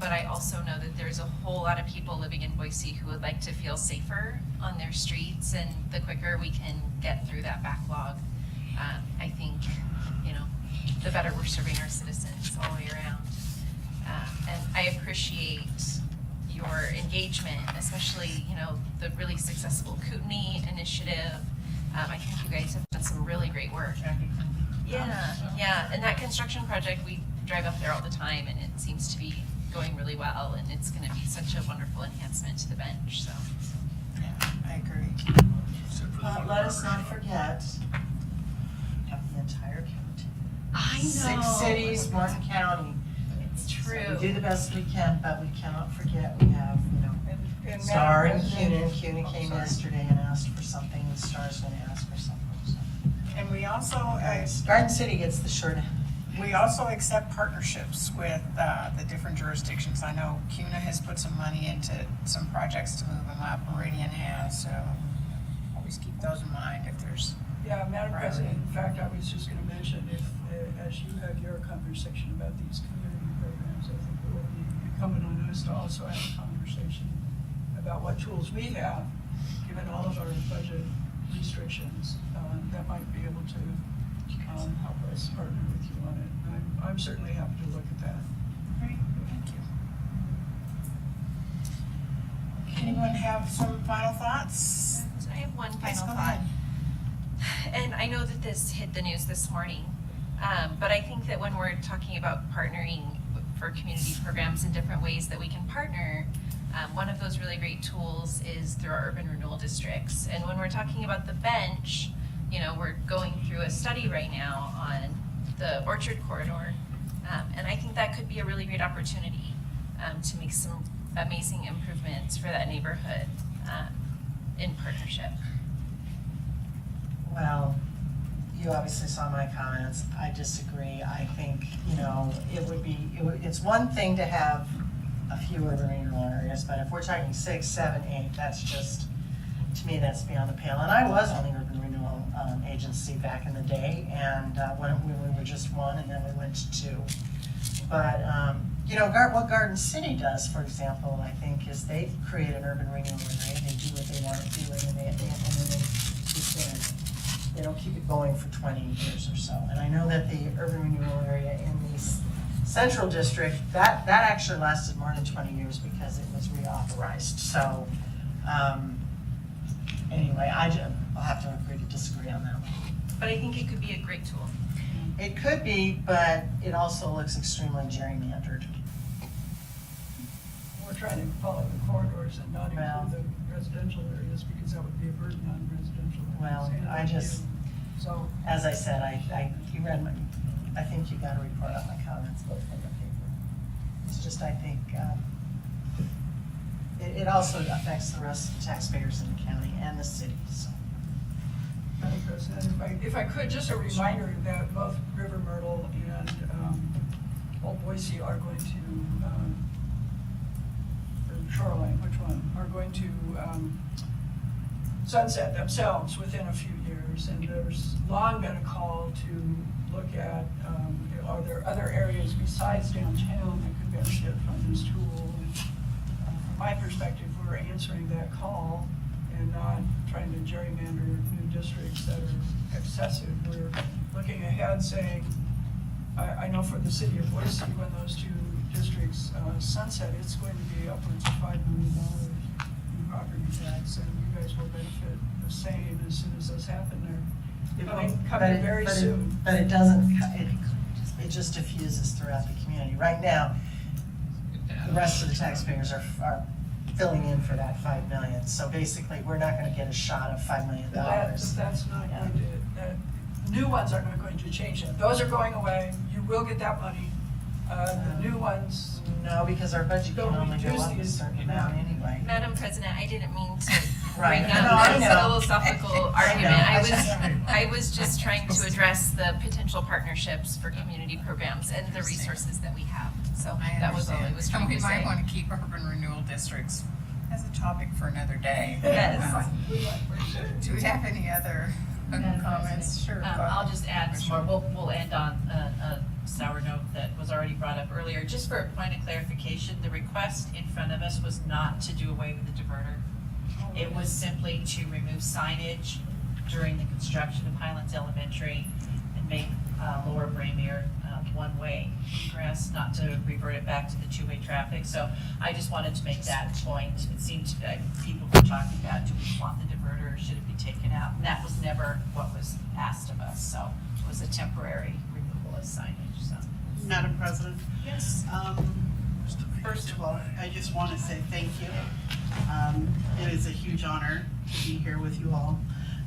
But I also know that there's a whole lot of people living in Boise who would like to feel safer on their streets, and the quicker we can get through that backlog, I think, the better we're serving our citizens all the way around. And I appreciate your engagement, especially, the really successful Kootenai initiative. I think you guys have done some really great work. Yeah, and that construction project, we drive up there all the time, and it seems to be going really well, and it's gonna be such a wonderful enhancement to the bench, so. Yeah, I agree. Let us not forget, we have the entire county. I know. 6 cities, 1 county. It's So true. we do the best we can, but we cannot forget, we have, And Star and Madam CUNA. CUNA came yesterday and asked for something, and Star's gonna ask for something, so. And we also, Garden City gets the short end. we also accept partnerships with the different jurisdictions. I know CUNA has put some money into some projects to move them up, Meridian has, so always keep those in mind if there's. Yeah, Madam President, in fact, I was just gonna mention, if, as you have your conversation about these community programs, I think it will be incumbent on us to also have a conversation about what tools we have, given all of our budget restrictions, that might be able to help us partner with you on it. I'm certainly happy to look at that. Great, thank you. Anyone have some final thoughts? I have one Yes, final go thought. ahead. And I know that this hit the news this morning, but I think that when we're talking about partnering for community programs in different ways that we can partner, one of those really great tools is through our urban renewal districts. And when we're talking about the bench, we're going through a study right now on the Orchard Corridor. And I think that could be a really great opportunity to make some amazing improvements for that neighborhood in partnership. Well, you obviously saw my comments. I disagree. I think, it's one thing to have a few urban renewal areas, but if we're talking 6, 7, 8, that's just, to me, that's beyond the pale. And I was on the urban renewal agency back in the day, and when we were just 1, and then we went to 2. But, what Garden City does, for example, I think, is they create an urban renewal area, and they do what they want to do, and then they don't keep it going for 20 years or so. And I know that the urban renewal area in the central district, that actually lasted more than 20 years because it was reauthorized. So, anyway, I'll have to agree to disagree on that one. But I think it could be a great tool. It could be, but it also looks extremely gerrymandered. We're trying to follow the corridors and not Well- include the residential areas, because that would be a burden on residential areas. Well, and I just- So, As I said, you read I think you got a report on my comments, both in the paper. It's just, I think, it also affects the rest of the taxpayers in the county and the city, so. Madam President, if I could, just a reminder that both River Myrtle and Old Boise are going to, or Shoreline, which one, are going to sunset themselves within a few years. And there's long been a call to look at, are there other areas besides downtown that could benefit from this tool? And from my perspective, we're answering that call and not trying to gerrymander new districts that are excessive. We're looking ahead saying, I know for the city of Boise, when those 2 districts sunset, it's going to be upwards of $5 million in property tax, and you guys will benefit the same as soon as those happen. They're coming very soon. But it doesn't, it just diffuses throughout the community. Right now, the rest of the taxpayers are filling in for that $5 million. So basically, we're not gonna get a shot of $5 million. That's not going to, new ones are not going to change that. Those are going away. You will get that money. The new ones, No, because our budget can Don't only go reduce up a these certain amount anyway. Madam President, I didn't mean to Right. bring No, I up know. this philosophical I argument. know. I was just trying to address the potential partnerships for community programs and the resources that we have. So that was all I was trying to We say. might want to keep urban renewal districts as a topic for another day. Yes. Do we have any other Madam comments? Sure. I'll just add some more. We'll end on a sour note that was already brought up earlier. Just for a point of clarification, the request in front of us was not to do away with the diverter. It was simply to remove signage during the construction of Highlands Elementary and make Lower Braemere one-way egress, not to revert it back to the two-way traffic. So I just wanted to make that point. It seemed people were talking about, do we want the diverter or should it be taken out? And that was never what was asked of us. So it was a temporary removal of signage, so. Madam President? Yes. First of all, I just want to say thank you. It is a huge honor to be here with you all.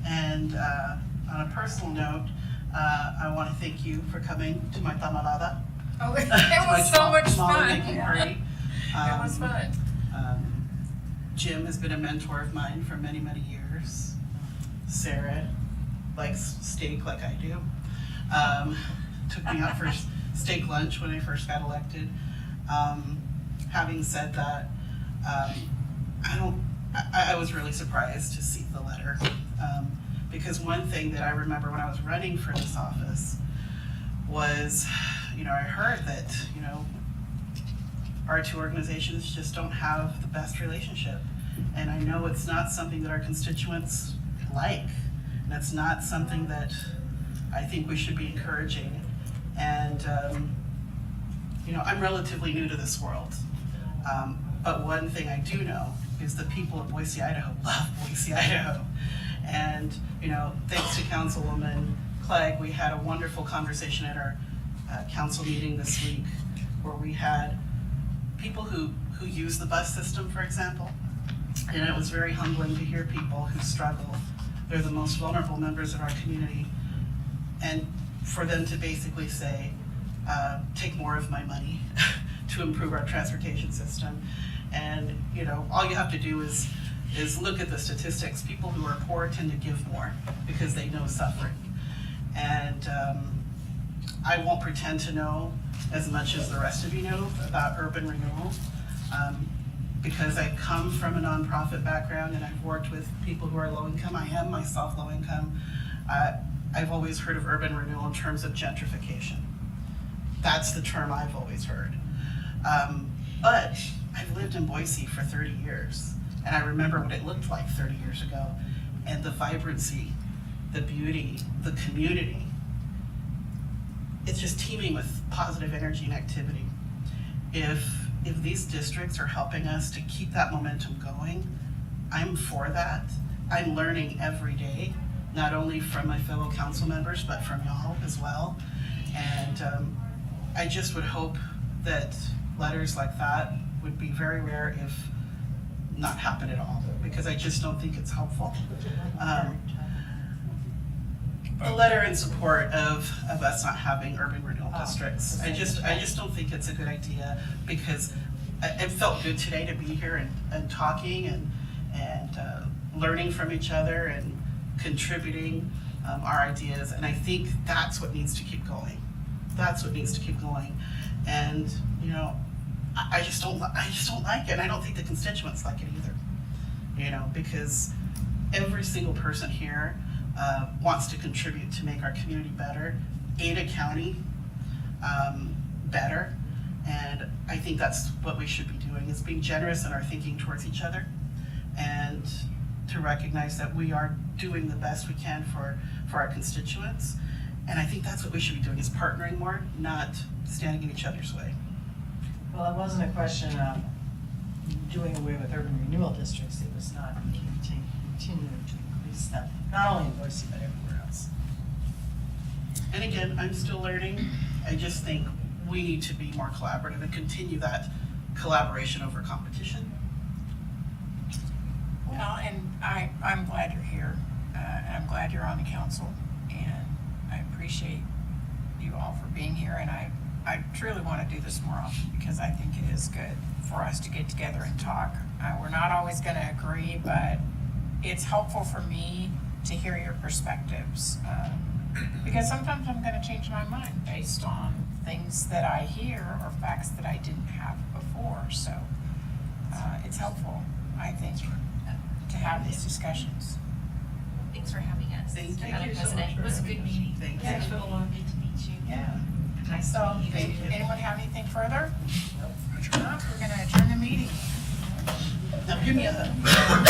And on a personal note, I want to thank you for coming to my tamalada. Oh, it was so much fun. It It was fun. Jim has been a mentor of mine for many, many years. Sarah likes steak like I do. Took me out for steak lunch when I first got elected. Having said that, I was really surprised to see the letter. Because one thing that I remember when I was running for this office was, I heard that, our two organizations just don't have the best relationship. And I know it's not something that our constituents like. And it's not something that I think we should be encouraging. And, I'm relatively new to this world. But one thing I do know is the people of Boise, Idaho love Boise, Idaho. And, thanks to Councilwoman Clegg, we had a wonderful conversation at our council meeting this week where we had people who use the bus system, for example. And it was very humbling to hear people who struggle. They're the most vulnerable members of our community. And for them to basically say, take more of my money to improve our transportation system. And, all you have to do is look at the statistics. People who are poor tend to give more because they know suffering. And I won't pretend to know as much as the rest of you know about urban renewal, because I come from a nonprofit background and I've worked with people who are low income. I am myself low income. I've always heard of urban renewal in terms of gentrification. That's the term I've always heard. But I've lived in Boise for 30 years, and I remember what it looked like 30 years ago, and the vibrancy, the beauty, the community. It's just teeming with positive energy and activity. If these districts are helping us to keep that momentum going, I'm for that. I'm learning every day, not only from my fellow council members, but from y'all as well. And I just would hope that letters like that would be very rare, if not happen at all, because I just don't think it's helpful. A letter in support of us not having urban renewal districts. I just don't think it's a good idea, because it felt good today to be here and talking and learning from each other and contributing our ideas. And I think that's what needs to keep going. That's what needs to keep going. And I just don't like it. And I don't think the constituents like it either. Because every single person here wants to contribute to make our community better, Ada County better. And I think that's what we should be doing, is being generous in our thinking towards each other, and to recognize that we are doing the best we can for our constituents. And I think that's what we should be doing, is partnering more, not standing in each other's way. Well, it wasn't a question of doing away with urban renewal districts. It was not continuing to increase them, not only in Boise, but everywhere else. And again, I'm still learning. I just think we need to be more collaborative and continue that collaboration over competition. Well, and I'm glad you're here. I'm glad you're on the council, and I appreciate you all for being here, and I I truly want to do this more often because I think it is good for us to get together and talk. We're not always going to agree, but it's helpful for me to hear your perspectives. Because sometimes I'm going to change my mind based on things that I hear or facts that I didn't have before. So it's helpful, I think, to have these discussions. Thanks for having us. Thank Madam you so President. much It was a for good having us. meeting. Thank Yeah, you. Good to meet you. Yeah. So, anyone have anything further? Nope. We're going to adjourn the meeting. Now, give me a hug.